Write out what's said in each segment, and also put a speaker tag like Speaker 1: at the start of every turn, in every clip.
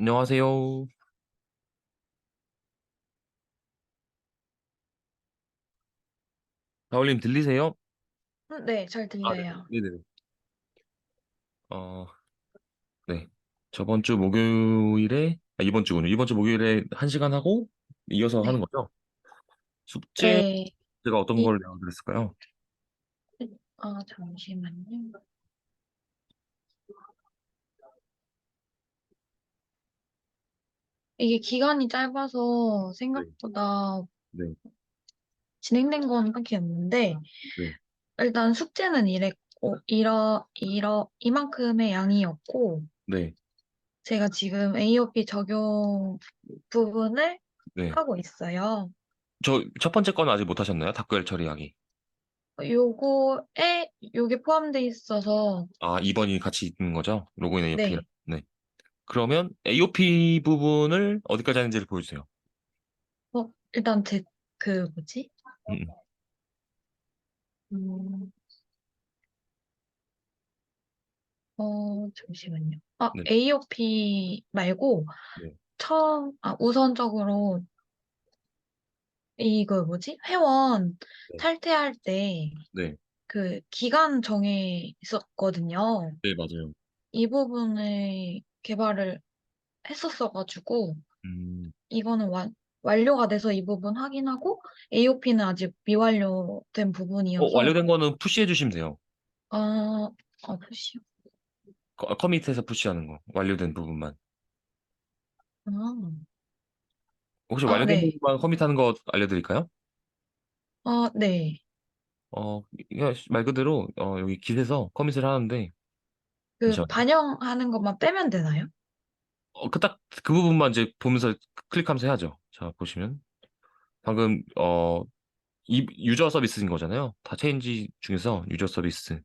Speaker 1: 안녕하세요. 가을님 들리세요?
Speaker 2: 네, 잘
Speaker 1: 아, 네.
Speaker 2: 들려요.
Speaker 1: 네네네. 어, 네. 저번 주 목요일에, 이번 주군요. 이번 주 목요일에 1시간 하고 이어서 하는
Speaker 2: 네.
Speaker 1: 거죠? 숙제,
Speaker 2: 네.
Speaker 1: 제가 어떤
Speaker 2: 이,
Speaker 1: 걸 내드렸을까요?
Speaker 2: 잠시만요. 이게 기간이 짧아서
Speaker 1: 네,
Speaker 2: 생각보다
Speaker 1: 네,
Speaker 2: 진행된 건 딱히 없는데,
Speaker 1: 네,
Speaker 2: 일단 숙제는 이만큼의 양이었고,
Speaker 1: 네,
Speaker 2: 제가 지금 AOP 적용 부분을
Speaker 1: 네.
Speaker 2: 하고 있어요.
Speaker 1: 저 첫 번째 건 아직 못 하셨나요? 답글 처리하기.
Speaker 2: 요게 포함돼 있어서,
Speaker 1: 아, 2번이 같이 있는 거죠? 로그인 AOP랑.
Speaker 2: 네.
Speaker 1: 네. 그러면 AOP 부분을 어디까지 하는지를 보여주세요.
Speaker 2: 일단 뭐지?
Speaker 1: 음, 음.
Speaker 2: 음, 잠시만요.
Speaker 1: 네,
Speaker 2: AOP 말고,
Speaker 1: 네,
Speaker 2: 우선적으로, 회원
Speaker 1: 네,
Speaker 2: 탈퇴할 때,
Speaker 1: 네,
Speaker 2: 기간 정해 있었거든요.
Speaker 1: 네, 맞아요.
Speaker 2: 이 부분을 개발을 했었어가지고,
Speaker 1: 음,
Speaker 2: 이거는 완료가 돼서 이 부분 확인하고, AOP는 아직 미완료된 부분이어서,
Speaker 1: 완료된 거는 푸시해 주시면 돼요.
Speaker 2: 아, 푸시요.
Speaker 1: 커밋해서 푸시하는 거. 완료된 부분만.
Speaker 2: 아,
Speaker 1: 혹시 완료된
Speaker 2: 네.
Speaker 1: 부분만 커밋하는 거 알려드릴까요?
Speaker 2: 네.
Speaker 1: 이게 말 그대로 여기 깃에서 커밋을 하는데 잠시만요.
Speaker 2: 반영하는 것만 빼면 되나요?
Speaker 1: 그 부분만 이제 보면서 클릭하면서 해야죠. 자, 보시면 방금 이 유저 서비스인 거잖아요. 다 체인지 중에서 유저 서비스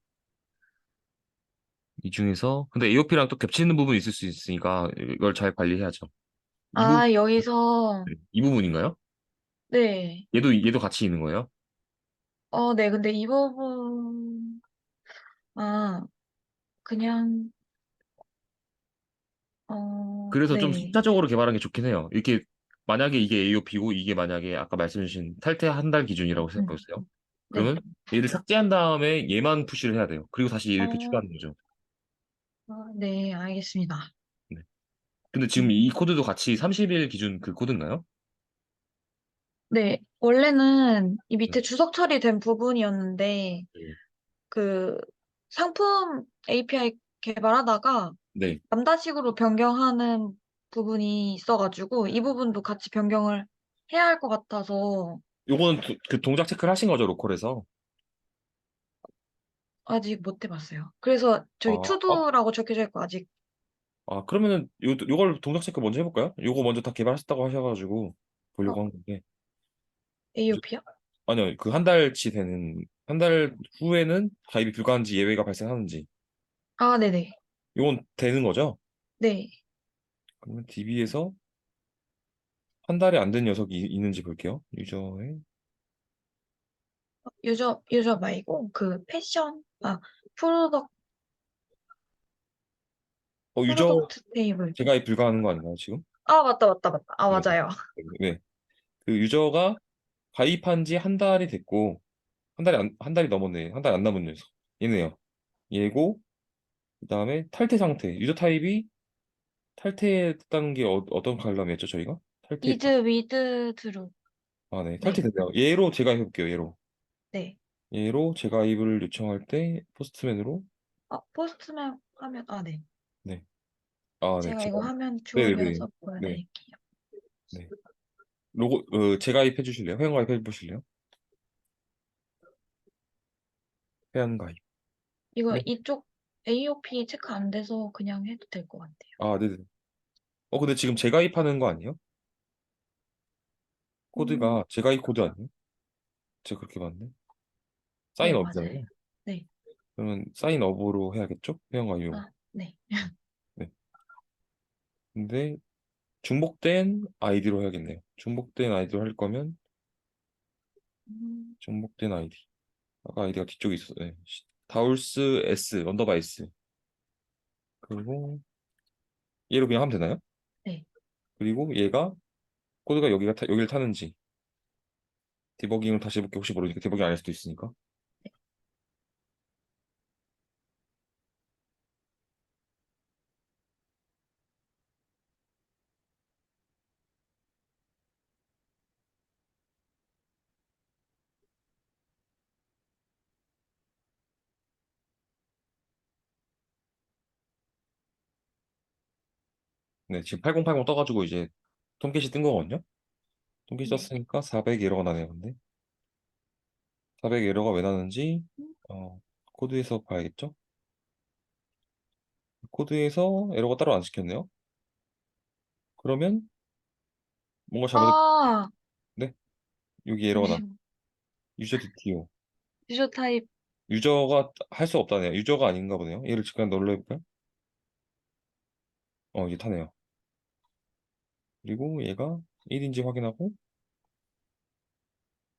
Speaker 1: 이 중에서 근데 AOP랑 또 겹치는 부분이 있을 수 있으니까 이걸 잘 관리해야죠. 이 부분
Speaker 2: 여기서,
Speaker 1: 이 부분인가요?
Speaker 2: 네.
Speaker 1: 얘도 같이 있는 거예요?
Speaker 2: 네, 근데 이 부분, 아, 그냥,
Speaker 1: 그래서 좀
Speaker 2: 네.
Speaker 1: 숫자적으로 개발한 게 좋긴 해요. 이렇게 만약에 이게 AOP고 이게 만약에 아까 말씀해 주신 탈퇴 한 달 기준이라고 생각해
Speaker 2: 음,
Speaker 1: 보세요.
Speaker 2: 네.
Speaker 1: 그러면 얘를 삭제한 다음에 얘만 푸시를 해야 돼요. 그리고 다시 이렇게
Speaker 2: 어,
Speaker 1: 추가하는 거죠.
Speaker 2: 네, 알겠습니다.
Speaker 1: 네. 근데 지금
Speaker 2: 음,
Speaker 1: 이 코드도 같이 30일 기준 그 코드인가요?
Speaker 2: 네, 원래는 이
Speaker 1: 네.
Speaker 2: 밑에 주석 처리된 부분이었는데,
Speaker 1: 네.
Speaker 2: 그, 상품 API 개발하다가,
Speaker 1: 네.
Speaker 2: 람다식으로 변경하는 부분이 있어가지고, 이 부분도 같이 변경을 해야 할 것 같아서,
Speaker 1: 요거는 그 동작 체크를 하신 거죠, 로컬에서.
Speaker 2: 아직 못 해봤어요. 그래서
Speaker 1: 아,
Speaker 2: 저기 투두라고 적혀져 있고 아직
Speaker 1: 그러면은 요걸 동작 체크 먼저 해볼까요? 요거 먼저 다 개발하셨다고 하셔가지고
Speaker 2: 어,
Speaker 1: 보려고 한 건데.
Speaker 2: AOP요?
Speaker 1: 아니요, 그 한 달치 되는, 한 달 후에는 가입이 불가한지 예외가 발생하는지.
Speaker 2: 네네.
Speaker 1: 이건 되는 거죠?
Speaker 2: 네.
Speaker 1: 그러면 DB에서 한 달에 안 된 녀석이 있는지 볼게요. 유저의.
Speaker 2: 유저 말고 프로덕
Speaker 1: 유저
Speaker 2: 프로덕트 테이블.
Speaker 1: 재가입 불가하는 거 아닌가요, 지금?
Speaker 2: 맞다, 맞다, 맞다.
Speaker 1: 네.
Speaker 2: 맞아요.
Speaker 1: 네. 그 유저가 가입한 지 한 달이 됐고, 한 달이 넘었네. 한 달 안 남은 녀석. 얘네요. 얘고, 그 다음에 탈퇴 상태. 유저 타입이 탈퇴했다는 게 어떤 칼럼이었죠, 저희가? 탈퇴했다.
Speaker 2: 이즈 위드 드루.
Speaker 1: 아, 네.
Speaker 2: 네.
Speaker 1: 탈퇴됐네요. 얘로 재가입해볼게요, 얘로.
Speaker 2: 네.
Speaker 1: 얘로 재가입을 요청할 때 포스트맨으로
Speaker 2: 포스트맨 하면 네.
Speaker 1: 네. 아, 네.
Speaker 2: 제가
Speaker 1: 제가
Speaker 2: 이거 화면
Speaker 1: 네네네.
Speaker 2: 주워려서
Speaker 1: 네.
Speaker 2: 보여드릴게요.
Speaker 1: 네. 재가입해 주실래요? 회원 가입해 보실래요? 회원 가입.
Speaker 2: 이거
Speaker 1: 네.
Speaker 2: 이쪽 AOP 체크 안 돼서 그냥 해도 될 것 같아요.
Speaker 1: 아, 네네. 근데 지금 재가입하는 거 아니에요?
Speaker 2: 음,
Speaker 1: 코드가 재가입 코드 아니에요? 제가 그렇게 봤네.
Speaker 2: 네, 맞아요.
Speaker 1: 사인업이잖아요.
Speaker 2: 네.
Speaker 1: 그러면 사인업으로 해야겠죠? 회원 가입용.
Speaker 2: 네.
Speaker 1: 네. 근데 중복된 아이디로 해야겠네요. 중복된 아이디로 할 거면
Speaker 2: 음,
Speaker 1: 중복된 아이디. 아까 아이디가 뒤쪽에 있었어요. 네. 다울스 S 언더바 S. 그리고 얘로 그냥 하면 되나요? 그리고 얘가 코드가 여기를 타는지 디버깅을 다시 해볼게. 혹시 모르니까 디버깅 안 할 수도 있으니까. 네, 지금 8080 떠가지고 이제 톰캣이 뜬 거거든요. 톰캣이
Speaker 2: 네.
Speaker 1: 떴으니까 400 에러가 나네요. 근데 400 에러가 왜 나는지 어, 코드에서 봐야겠죠? 코드에서 에러가 따로 안 시켰네요. 그러면 뭔가 잘못된.
Speaker 2: 아,
Speaker 1: 네, 여기 에러가 나.
Speaker 2: 잠시만.
Speaker 1: 유저 DTO.
Speaker 2: 유저 타입,
Speaker 1: 유저가 할 수 없다네요. 유저가 아닌가 보네요. 얘를 잠깐 널로 해볼까요? 이게 타네요. 그리고 얘가 1인지 확인하고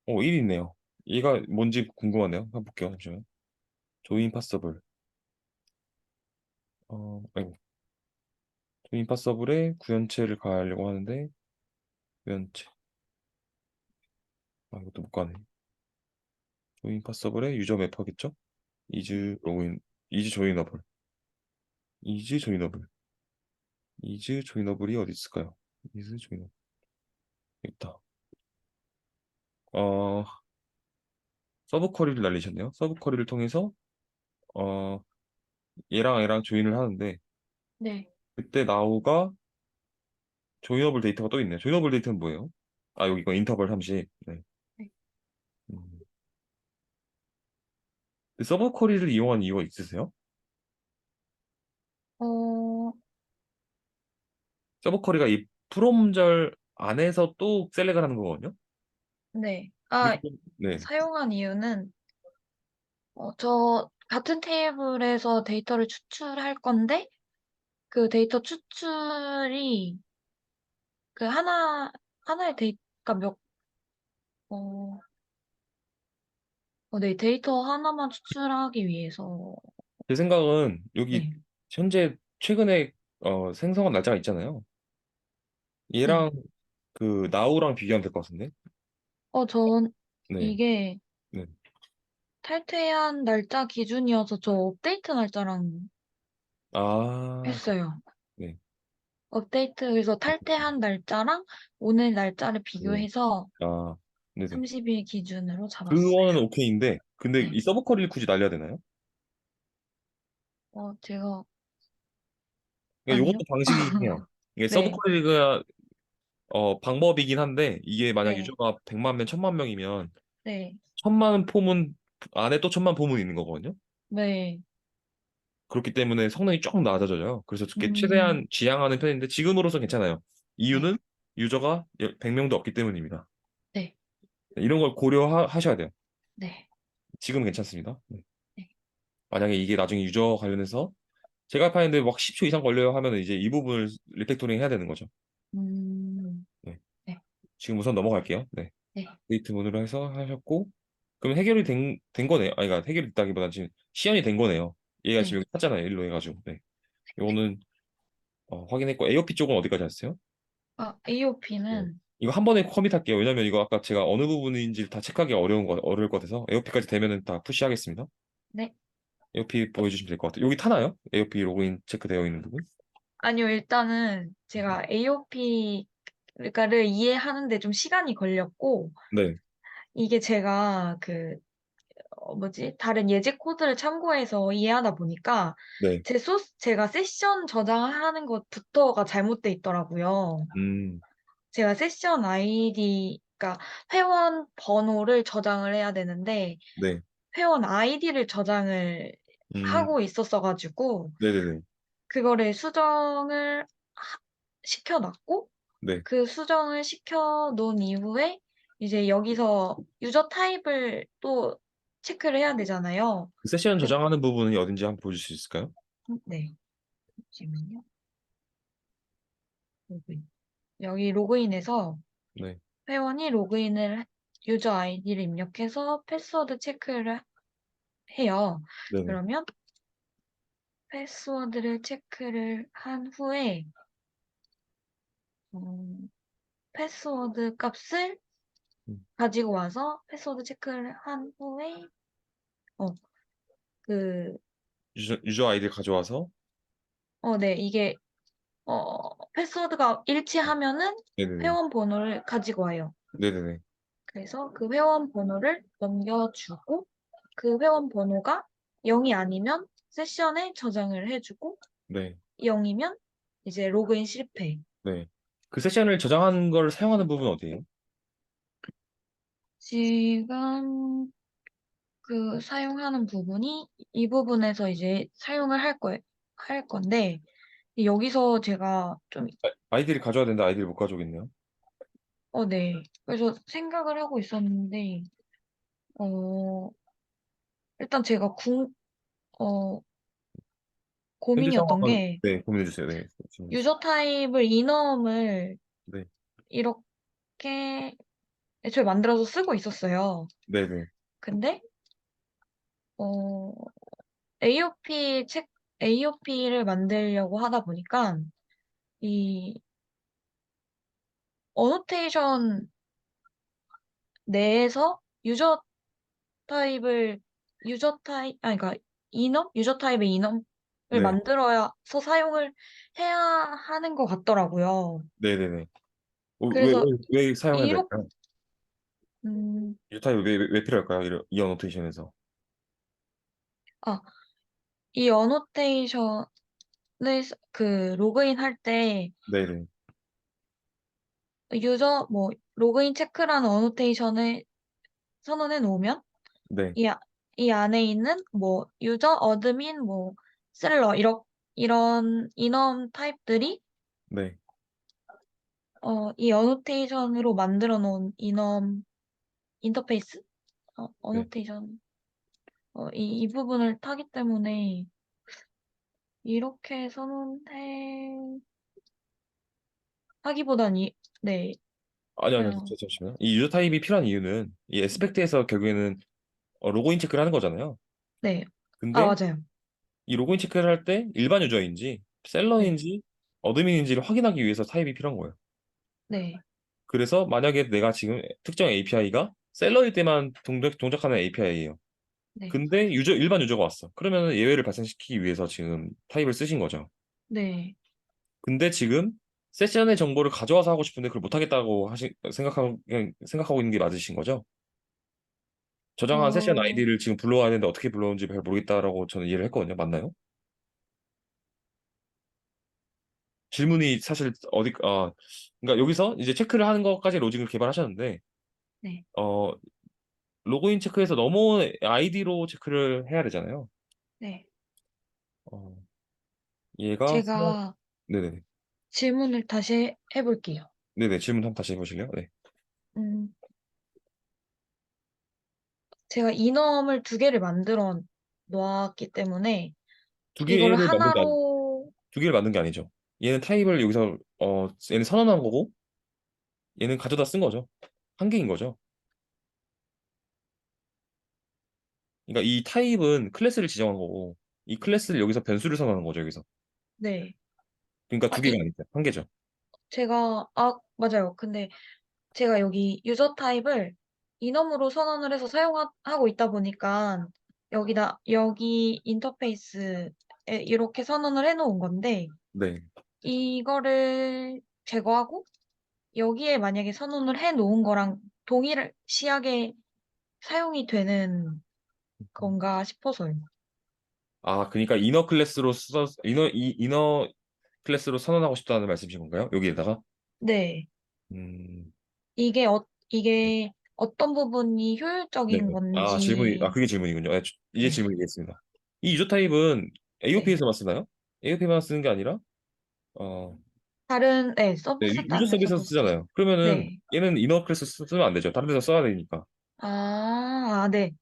Speaker 1: 1 있네요. 얘가 뭔지 궁금하네요. 한번 볼게요. 잠시만요. 조인 파서블. 아이고. 조인 파서블에 구현체를 가하려고 하는데 구현체. 이것도 못 가네. 조인 파서블에 유저 맵하겠죠?
Speaker 2: 네.
Speaker 1: 이즈 로그인, 이즈 조인어블, 이즈 조인어블, 이즈 조인어블이 어디 있을까요? 이즈 조인어블 있다. 어, 서브 쿼리를 날리셨네요. 서브 쿼리를 통해서 어, 얘랑 조인을 하는데
Speaker 2: 네.
Speaker 1: 그때 나우가 조인어블 데이터가 또 있네요. 조인어블 데이터는 뭐예요? 여기 이거 인터벌 함식. 네.
Speaker 2: 네.
Speaker 1: 음. 서브 쿼리를 이용한 이유가 있으세요?
Speaker 2: 어,
Speaker 1: 서브 쿼리가 이 프롬절 안에서 또 셀렉을 하는 거거든요.
Speaker 2: 네.
Speaker 1: 그렇기 때문에 네.
Speaker 2: 사용한 이유는, 저 같은 테이블에서 데이터를 추출할 건데, 그 데이터 추출이 그 하나의 데이터가 어, 네, 데이터 하나만 추출하기 위해서,
Speaker 1: 제 생각은 여기
Speaker 2: 네.
Speaker 1: 현재 최근에 생성한 날짜가 있잖아요.
Speaker 2: 네.
Speaker 1: 얘랑 그 나우랑 비교하면 될 것 같은데.
Speaker 2: 전
Speaker 1: 네.
Speaker 2: 이게
Speaker 1: 네.
Speaker 2: 탈퇴한 날짜 기준이어서 저 업데이트 날짜랑
Speaker 1: 아,
Speaker 2: 했어요.
Speaker 1: 네.
Speaker 2: 업데이트, 그래서 탈퇴한 날짜랑 오늘 날짜를
Speaker 1: 네.
Speaker 2: 비교해서
Speaker 1: 아, 네네.
Speaker 2: 30일 기준으로 잡았어요.
Speaker 1: 그거는 오케이인데, 근데
Speaker 2: 네.
Speaker 1: 이 서브 쿼리를 굳이 날려야 되나요?
Speaker 2: 제가,
Speaker 1: 그러니까 이것도
Speaker 2: 아니요.
Speaker 1: 방식이긴 해요. 이게 서브
Speaker 2: 네.
Speaker 1: 쿼리가 방법이긴 한데, 이게 만약
Speaker 2: 네.
Speaker 1: 유저가 100만 명, 1000만 명이면
Speaker 2: 네.
Speaker 1: 1000만 폼은 안에 또 1000만 폼은 있는 거거든요.
Speaker 2: 네.
Speaker 1: 그렇기 때문에 성능이 조금 낮아져요. 그래서
Speaker 2: 음,
Speaker 1: 최대한 지양하는 편인데 지금으로서 괜찮아요.
Speaker 2: 네.
Speaker 1: 이유는 유저가 100명도 없기 때문입니다.
Speaker 2: 네.
Speaker 1: 이런 걸 고려하셔야 돼요.
Speaker 2: 네.
Speaker 1: 지금은 괜찮습니다. 네.
Speaker 2: 네.
Speaker 1: 만약에 이게 나중에 유저 관련해서 제가 파는데 막 10초 이상 걸려요 하면 이제 이 부분을 리팩토링 해야 되는 거죠.
Speaker 2: 음,
Speaker 1: 네.
Speaker 2: 네.
Speaker 1: 지금 우선 넘어갈게요. 네.
Speaker 2: 네.
Speaker 1: 데이트 문으로 해서 하셨고 그럼 해결이 된 거네요. 그러니까 해결이 됐다기보다 지금 시연이 된 거네요. 얘가 지금
Speaker 2: 네.
Speaker 1: 여기 탔잖아요. 일로 해가지고. 네. 요거는 확인했고 AOP 쪽은 어디까지 하셨어요? 네.
Speaker 2: AOP는,
Speaker 1: 이거 한 번에 커밋할게요. 왜냐면 이거 아까 제가 어느 부분인지 다 체크하기 어려울 것 같아서 AOP까지 되면은 다 푸시하겠습니다.
Speaker 2: 네.
Speaker 1: AOP 보여주시면 될 것 같아요. 여기 타나요? AOP 로그인 체크되어 있는 부분?
Speaker 2: 아니요, 일단은 제가 AOP를 이해하는데 좀 시간이 걸렸고,
Speaker 1: 네,
Speaker 2: 이게 제가 다른 예제 코드를 참고해서 이해하다 보니까
Speaker 1: 네,
Speaker 2: 제가 세션 저장하는 것부터가 잘못돼 있더라고요.
Speaker 1: 음,
Speaker 2: 제가 세션 아이디, 그러니까 회원 번호를 저장을 해야 되는데
Speaker 1: 네,
Speaker 2: 회원 아이디를 저장을
Speaker 1: 음,
Speaker 2: 하고 있었어가지고
Speaker 1: 네네네,
Speaker 2: 그거를 시켜놨고
Speaker 1: 네.
Speaker 2: 그 수정을 시켜놓은 이후에 이제 여기서 유저 타입을 또 체크를 해야 되잖아요.
Speaker 1: 그 세션
Speaker 2: 그,
Speaker 1: 저장하는 부분이 어딘지 한번 보여줄 수 있을까요?
Speaker 2: 네. 잠시만요. 로그인. 여기 로그인해서
Speaker 1: 네,
Speaker 2: 회원이 유저 아이디를 입력해서 패스워드 체크를 해요.
Speaker 1: 네네,
Speaker 2: 그러면 패스워드를 체크를 한 후에 어, 패스워드 값을
Speaker 1: 음,
Speaker 2: 가지고 와서 패스워드 체크를 한 후에, 어, 그,
Speaker 1: 유저 아이디를 가져와서.
Speaker 2: 네, 이게, 패스워드가 일치하면은
Speaker 1: 네네네.
Speaker 2: 회원 번호를 가지고 와요.
Speaker 1: 네네네.
Speaker 2: 그래서 그 회원 번호를 넘겨주고, 그 회원 번호가 0이 아니면 세션에 저장을 해주고,
Speaker 1: 네.
Speaker 2: 0이면 이제 로그인 실패.
Speaker 1: 네. 그 세션을 저장하는 걸 사용하는 부분은 어디예요?
Speaker 2: 지금 그 사용하는 부분이 이 부분에서 이제 사용을 할 건데, 여기서 제가 좀,
Speaker 1: 아이디를 가져야 되는데 아이디를 못 가져오겠네요.
Speaker 2: 네. 그래서 생각을 하고 있었는데, 어, 일단 제가 어,
Speaker 1: 현재
Speaker 2: 고민이었던
Speaker 1: 상황을,
Speaker 2: 게,
Speaker 1: 네, 고민해 주세요. 네. 질문해 주세요.
Speaker 2: 유저 타입을 이넘을
Speaker 1: 네.
Speaker 2: 이렇게 애초에 만들어서 쓰고 있었어요.
Speaker 1: 네네.
Speaker 2: 근데, 어, AOP AOP를 만들려고 하다 보니까, 이 어노테이션 내에서 타입을, 그러니까 유저 타입의 이넘을
Speaker 1: 네.
Speaker 2: 만들어서 사용을 해야 하는 것 같더라고요.
Speaker 1: 네네네.
Speaker 2: 그래서
Speaker 1: 왜 사용해야
Speaker 2: 이렇게,
Speaker 1: 될까요?
Speaker 2: 음,
Speaker 1: 이 타입이 왜 필요할까요? 이 어노테이션에서.
Speaker 2: 아, 이 어노테이션을 그 로그인 할 때
Speaker 1: 네네.
Speaker 2: 로그인 체크라는 어노테이션을 선언해 놓으면
Speaker 1: 네.
Speaker 2: 이, 이 안에 있는 유저, 어드민, 셀러, 이런 이넘 타입들이
Speaker 1: 네.
Speaker 2: 이 어노테이션으로 만들어 놓은 이넘 인터페이스?
Speaker 1: 네.
Speaker 2: 어노테이션, 이 부분을 타기 때문에 이렇게 선언해 하기보단 네,
Speaker 1: 아니요.
Speaker 2: 그냥,
Speaker 1: 잠시만요. 이 유저 타입이 필요한 이유는 이 에스펙트에서 결국에는 로그인 체크를 하는 거잖아요.
Speaker 2: 네. 아,
Speaker 1: 근데
Speaker 2: 맞아요.
Speaker 1: 이 로그인 체크를 할 때 일반 유저인지
Speaker 2: 네,
Speaker 1: 셀러인지 어드민인지를 확인하기 위해서 타입이 필요한 거예요.
Speaker 2: 네,
Speaker 1: 그래서 만약에 내가 지금 특정 API가 셀러일 때만 동작하는 API예요.
Speaker 2: 네,
Speaker 1: 근데 일반 유저가 왔어. 그러면 예외를 발생시키기 위해서 지금 타입을 쓰신 거죠.
Speaker 2: 네.
Speaker 1: 근데 지금 세션의 정보를 가져와서 하고 싶은데 그걸 못하겠다고 생각하고 있는 게 맞으신 거죠? 저장한 세션
Speaker 2: 어,
Speaker 1: 아이디를 지금 불러와야 되는데 어떻게 불러오는지 잘 모르겠다라고 저는 이해를 했거든요. 맞나요? 질문이 사실 그러니까 여기서 이제 체크를 하는 것까지 로직을 개발하셨는데,
Speaker 2: 네,
Speaker 1: 어, 로그인 체크에서 너무 아이디로 체크를 해야 되잖아요.
Speaker 2: 네.
Speaker 1: 어, 얘가,
Speaker 2: 제가
Speaker 1: 네네.
Speaker 2: 질문을 다시 해볼게요.
Speaker 1: 네네. 질문 한번 다시 해보실래요? 네.
Speaker 2: 음, 제가 이넘을 두 개를 만들어 놓았기 때문에
Speaker 1: 두
Speaker 2: 이거를
Speaker 1: 개를 만든 게,
Speaker 2: 하나로,
Speaker 1: 두 개를 만든 게 아니죠. 얘는 타입을 여기서, 얘는 선언한 거고, 얘는 가져다 쓴 거죠. 한 개인 거죠. 그러니까 이 타입은 클래스를 지정한 거고, 이 클래스를 여기서 변수를 선언한 거죠, 여기서.
Speaker 2: 네.
Speaker 1: 그러니까
Speaker 2: 아,
Speaker 1: 두 개가 아니죠. 한 개죠.
Speaker 2: 맞아요. 근데 제가 여기 유저 타입을 이넘으로 선언을 해서 사용하고 있다 보니까 여기 인터페이스에 이렇게 선언을 해 놓은 건데,
Speaker 1: 네.
Speaker 2: 이거를 제거하고 여기에 만약에 선언을 해 놓은 거랑 동일시하게 사용이 되는 건가 싶어서요.
Speaker 1: 그러니까 이너 클래스로 선언하고 싶다는 말씀이신 건가요? 여기에다가?
Speaker 2: 네.
Speaker 1: 음, 네.
Speaker 2: 이게 어떤 부분이 효율적인
Speaker 1: 네네.
Speaker 2: 건지,
Speaker 1: 그게 질문이군요. 네, 이제
Speaker 2: 네.
Speaker 1: 질문이 되겠습니다. 이 유저 타입은
Speaker 2: 네.
Speaker 1: AOP에서만 쓰나요? AOP만 쓰는 게 아니라, 어,
Speaker 2: 네,
Speaker 1: 네,
Speaker 2: 서비스
Speaker 1: 유저 서비스에서
Speaker 2: 端에서도
Speaker 1: 쓰잖아요. 그러면은
Speaker 2: 네.
Speaker 1: 얘는 이너 클래스 쓰면 안 되죠. 다른 데서 써야 되니까.
Speaker 2: 네.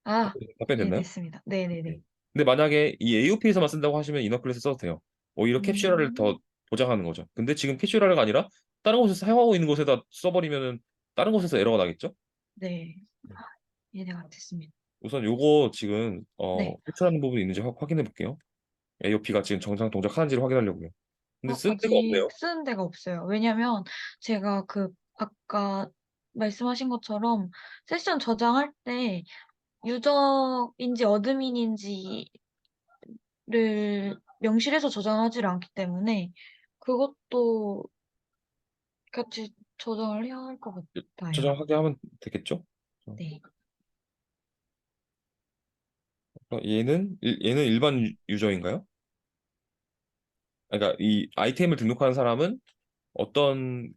Speaker 2: 아,
Speaker 1: 답변됐나요?
Speaker 2: 이해됐습니다. 네네네.
Speaker 1: 네. 근데 만약에 이 AOP에서만 쓴다고 하시면 이너 클래스 써도 돼요. 오히려 캡슐화를 더
Speaker 2: 음,
Speaker 1: 보장하는 거죠. 근데 지금 캡슐화가 아니라 다른 곳에서 사용하고 있는 곳에다 써버리면은 다른 곳에서 에러가 나겠죠?
Speaker 2: 네.
Speaker 1: 네.
Speaker 2: 아, 이해가 됐습니다.
Speaker 1: 우선 요거 지금
Speaker 2: 네.
Speaker 1: 캡슐하는 부분이 있는지 확인해 볼게요. AOP가 지금 정상 동작하는지를 확인하려고요. 근데 쓴 데가
Speaker 2: 아직
Speaker 1: 없네요.
Speaker 2: 쓰는 데가 없어요. 왜냐면 제가 그 아까 말씀하신 것처럼 세션 저장할 때 유저인지 어드민인지를 명시해서 저장하지를 않기 때문에 그것도 같이 저장을 해야 할 것 같아요.
Speaker 1: 저장하게 하면 되겠죠?
Speaker 2: 네.
Speaker 1: 얘는 일반 유저인가요? 그러니까 이 아이템을 등록하는 사람은 어떤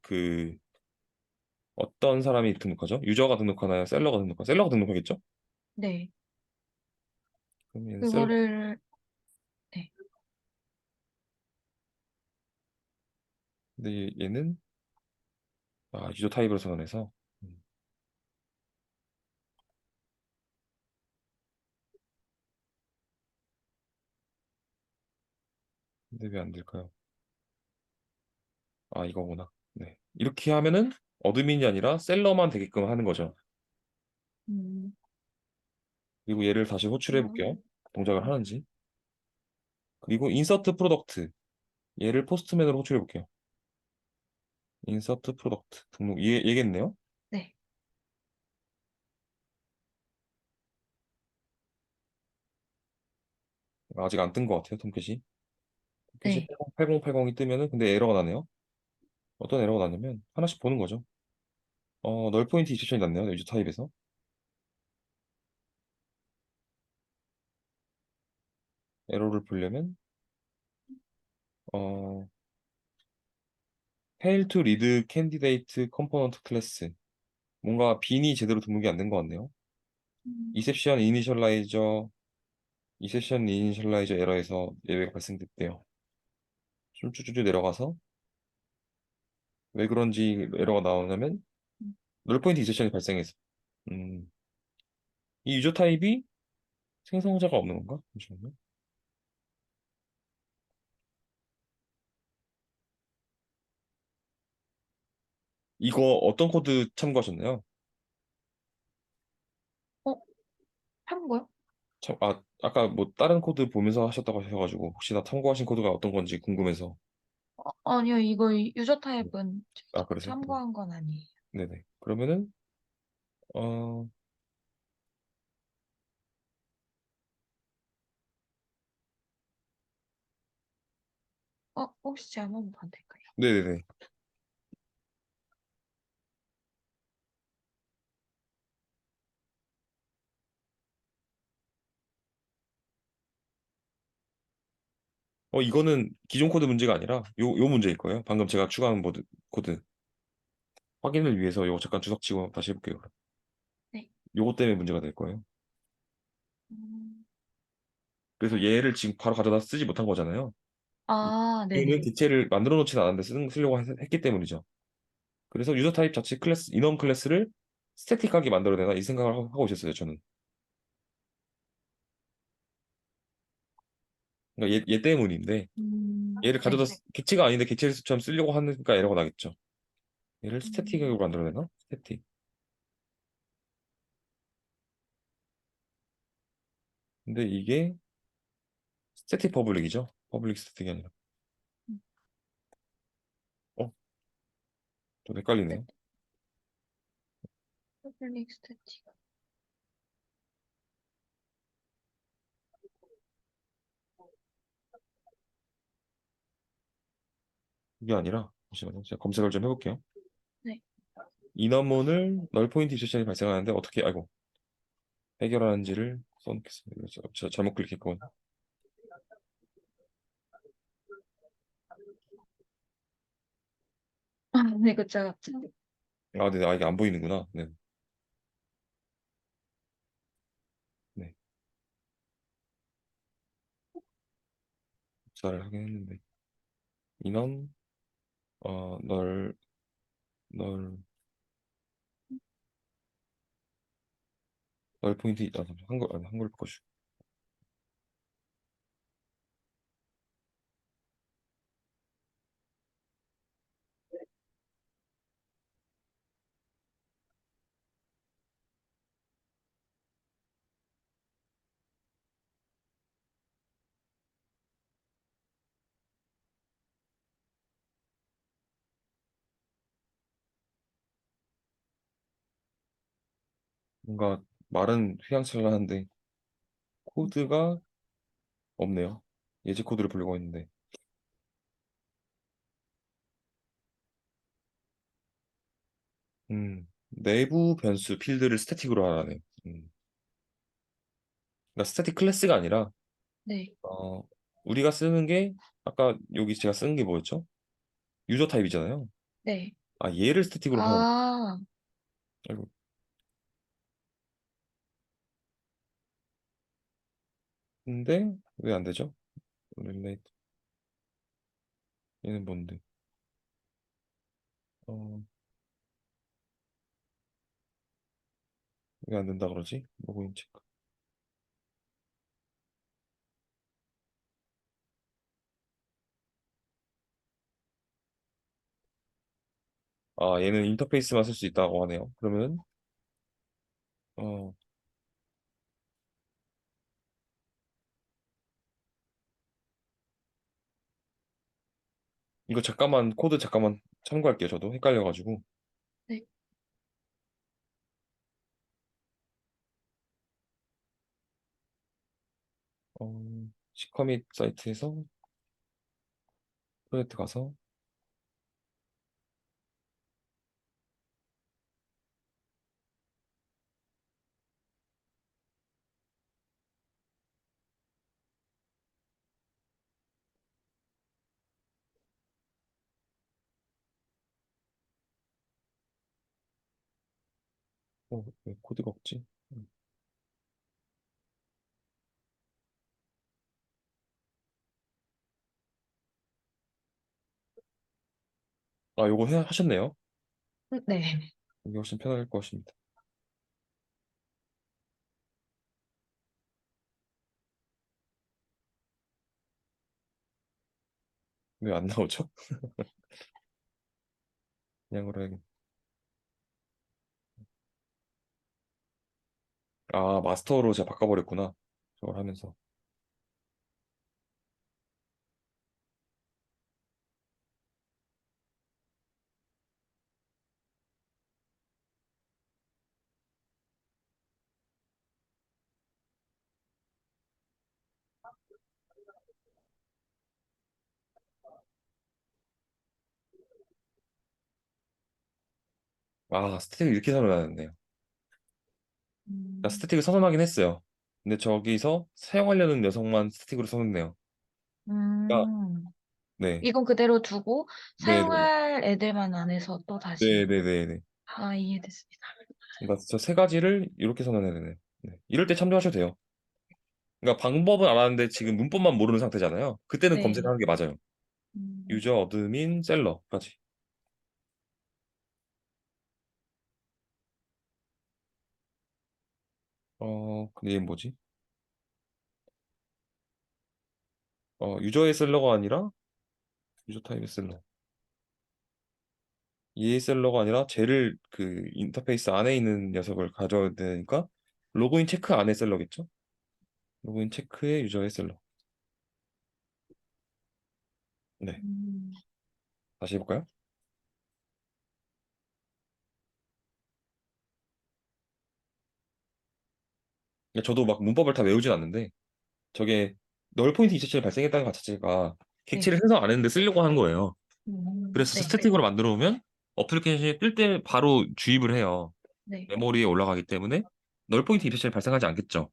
Speaker 1: 어떤 사람이 등록하죠? 유저가 등록하나요? 셀러가 등록하나요? 셀러가 등록하겠죠?
Speaker 2: 네.
Speaker 1: 그럼 얘는 셀러.
Speaker 2: 그거를 네.
Speaker 1: 근데 얘는 유저 타입으로 선언해서. 음, 근데 왜 안 될까요? 이거구나. 네. 이렇게 하면은 어드민이 아니라 셀러만 되게끔 하는 거죠.
Speaker 2: 음.
Speaker 1: 그리고 얘를 다시 호출해 볼게요.
Speaker 2: 그러면
Speaker 1: 동작을 하는지. 그리고 인서트 프로덕트. 얘를 포스트맨으로 호출해 볼게요. 인서트 프로덕트 등록 얘겠네요.
Speaker 2: 네.
Speaker 1: 아직 안 뜬 것 같아요, 톰캣이. 톰캣이
Speaker 2: 네.
Speaker 1: 8080이 뜨면은 근데 에러가 나네요. 어떤 에러가 나냐면 하나씩 보는 거죠. 널 포인트 익셉션이 났네요. 유저 타입에서. 에러를 보려면 어 fail to read candidate component class. 뭔가 빈이 제대로 등록이 안 된 것 같네요.
Speaker 2: 음.
Speaker 1: 이셉션 이니셜라이저 이셉션 이니셜라이저 에러에서 예외가 발생됐대요. 좀 쭉쭉쭉 내려가서 왜 그런지 에러가 나오냐면 널 포인트 이셉션이 발생해서. 음, 이 유저 타입이 생성자가 없는 건가? 잠시만요. 이거 어떤 코드 참고하셨나요?
Speaker 2: 어? 한 거요?
Speaker 1: 아까 뭐 다른 코드 보면서 하셨다고 하셔가지고 혹시나 참고하신 코드가 어떤 건지 궁금해서.
Speaker 2: 아니요. 이거 유저
Speaker 1: 네.
Speaker 2: 타입은
Speaker 1: 그러세요? 네.
Speaker 2: 참고한 건 아니에요.
Speaker 1: 네네. 그러면은 어,
Speaker 2: 혹시 제가 한번 봐도 될까요?
Speaker 1: 네네네. 이거는 기존 코드 문제가 아니라 요 문제일 거예요. 방금 제가 추가한 코드 확인을 위해서 요거 잠깐 주석치고 다시 해볼게요.
Speaker 2: 네.
Speaker 1: 요거 때문에 문제가 될 거예요.
Speaker 2: 음.
Speaker 1: 그래서 얘를 지금 바로 가져다 쓰지 못한 거잖아요. 이유는
Speaker 2: 네네.
Speaker 1: 객체를 만들어 놓진 않았는데 쓰려고 했기 때문이죠. 그래서 유저 타입 자체 클래스, 인원 클래스를 스태틱하게 만들어내나 이 생각을 하고 있었어요, 저는. 그러니까 얘 때문인데 얘를 가져다
Speaker 2: 네.
Speaker 1: 객체가 아닌데 객체처럼 쓰려고 하니까 에러가 나겠죠. 얘를 스태틱하게
Speaker 2: 음.
Speaker 1: 만들어내나? 스태틱. 근데 이게 스태틱 퍼블릭이죠. 퍼블릭 스태틱이 아니라. 어, 좀 헷갈리네요.
Speaker 2: 퍼블릭 스태틱.
Speaker 1: 이게 아니라 잠시만요. 제가 검색을 좀 해볼게요.
Speaker 2: 네.
Speaker 1: 인원문을 널 포인트 이슈션이 발생하는데 어떻게 해결하는지를 써놓겠습니다. 제가 잘못 클릭했거든요.
Speaker 2: 네, 그쵸, 그쵸.
Speaker 1: 네, 이게 안 보이는구나. 네, 네. 복사를 하긴 했는데 인원 널 널 널 포인트 잠시만. 한글 바꿔주. 뭔가 말은 휘황찬란한데 코드가 없네요. 예제 코드를 보려고 했는데. 내부 변수 필드를 스태틱으로 하라네. 그러니까 스태틱 클래스가 아니라
Speaker 2: 네,
Speaker 1: 어, 우리가 쓰는 게 아까 여기 제가 쓰는 게 뭐였죠? 유저 타입이잖아요.
Speaker 2: 네.
Speaker 1: 아, 얘를 스태틱으로 하라고.
Speaker 2: 아,
Speaker 1: 아이고. 근데 왜 안 되죠? 릴레이트 얘는 뭔데? 어, 왜 안 된다 그러지? 로그인 체크. 아, 얘는 인터페이스만 쓸 수 있다고 하네요. 그러면 어, 이거 잠깐만 코드 잠깐만 참고할게요. 저도 헷갈려가지고.
Speaker 2: 네.
Speaker 1: 시커밋 사이트에서 프로젝트 가서 왜 코드가 없지? 아, 요거 하셨네요.
Speaker 2: 네.
Speaker 1: 이게 훨씬 편할 것입니다. 왜 안 나오죠? 그냥으로 해야겠. 아, 마스터로 제가 바꿔버렸구나. 저걸 하면서. 아, 스태틱을 이렇게 선언하였네요. 나
Speaker 2: 음,
Speaker 1: 스태틱을 선언하긴 했어요. 근데 저기서 사용하려는 녀석만 스태틱으로 선언해요. 그러니까
Speaker 2: 음.
Speaker 1: 네,
Speaker 2: 이건 그대로 두고
Speaker 1: 네, 네,
Speaker 2: 사용할 애들만 안에서 또
Speaker 1: 네,
Speaker 2: 다시.
Speaker 1: 네, 네, 네.
Speaker 2: 아, 이해됐습니다.
Speaker 1: 그러니까 저 세 가지를 이렇게 선언해야 되네. 네. 이럴 때 참조하셔도 돼요. 그러니까 방법은 알았는데 지금 문법만 모르는 상태잖아요. 그때는
Speaker 2: 네.
Speaker 1: 검색하는 게 맞아요.
Speaker 2: 음,
Speaker 1: 유저, 어드민, 셀러까지. 근데 얘 뭐지? 유저의 셀러가 아니라 유저 타입의 셀러. 얘의 셀러가 아니라 쟤를 그 인터페이스 안에 있는 녀석을 가져야 되니까 로그인 체크 안에 셀러겠죠? 로그인 체크의 유저의 셀러. 네.
Speaker 2: 음,
Speaker 1: 다시 해볼까요? 저도 막 문법을 다 외우진 않는데 저게 널 포인트 이체치를 발생했다는 것 자체가
Speaker 2: 네.
Speaker 1: 객체를 해석 안 했는데 쓰려고 하는 거예요. 그래서
Speaker 2: 네.
Speaker 1: 스태틱으로 만들어 놓으면 어플리케이션이 뜰 때 바로 주입을 해요.
Speaker 2: 네.
Speaker 1: 메모리에 올라가기 때문에 널 포인트 이체치를 발생하지 않겠죠.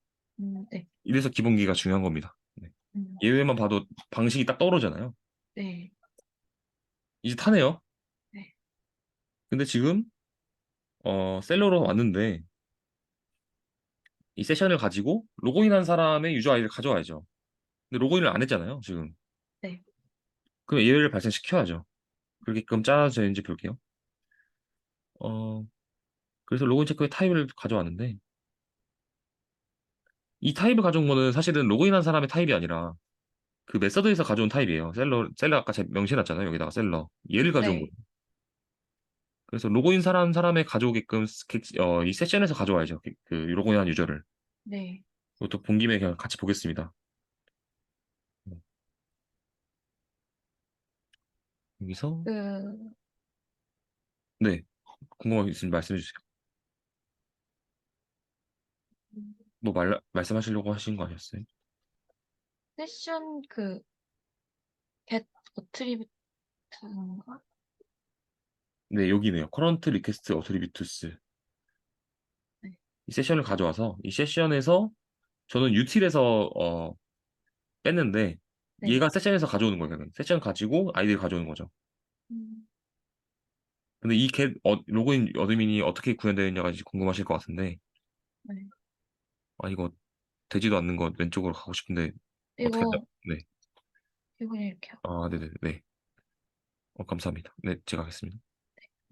Speaker 2: 네.
Speaker 1: 이래서 기본기가 중요한 겁니다. 네.
Speaker 2: 음,
Speaker 1: 예외만 봐도 방식이 딱 떠오르잖아요.
Speaker 2: 네.
Speaker 1: 이제 타네요.
Speaker 2: 네.
Speaker 1: 근데 지금 셀러로 왔는데 이 세션을 가지고 로그인한 사람의 유저 아이디를 가져와야죠. 근데 로그인을 안 했잖아요, 지금.
Speaker 2: 네.
Speaker 1: 그럼 예외를 발생시켜야죠. 그렇게끔 짜져있는지 볼게요. 어, 그래서 로그인 체크의 타입을 가져왔는데 이 타입을 가져온 거는 사실은 로그인한 사람의 타입이 아니라 그 메서드에서 가져온 타입이에요. 셀러 아까 제가 명시해놨잖아요. 여기다가 셀러. 얘를 가져온 거예요.
Speaker 2: 네.
Speaker 1: 그래서 로그인 사람의 가져오게끔 이 세션에서 가져와야죠. 그 로그인한 유저를.
Speaker 2: 네.
Speaker 1: 이것도 본 김에 그냥 같이 보겠습니다. 여기서
Speaker 2: 그,
Speaker 1: 네, 궁금한 거 있으면 말씀해 주세요. 뭐 말씀하시려고 하신 거 아니었어요?
Speaker 2: 세션 그 get 어트리뷰트인가?
Speaker 1: 네, 여기네요. 커런트 리퀘스트 어트리뷰트스.
Speaker 2: 네.
Speaker 1: 이 세션을 가져와서 이 세션에서 저는 유틸에서 뺐는데
Speaker 2: 네.
Speaker 1: 얘가 세션에서 가져오는 거예요. 그냥. 세션 가지고 아이디를 가져오는 거죠.
Speaker 2: 음,
Speaker 1: 근데 이 로그인 어드민이 어떻게 구현되어 있냐가 이제 궁금하실 것 같은데
Speaker 2: 네.
Speaker 1: 아 이거 되지도 않는 거 왼쪽으로 가고 싶은데 어떻게 하죠?
Speaker 2: 이거
Speaker 1: 네.
Speaker 2: 그냥 이렇게요.
Speaker 1: 아, 네네. 네. 감사합니다. 네, 제가 하겠습니다.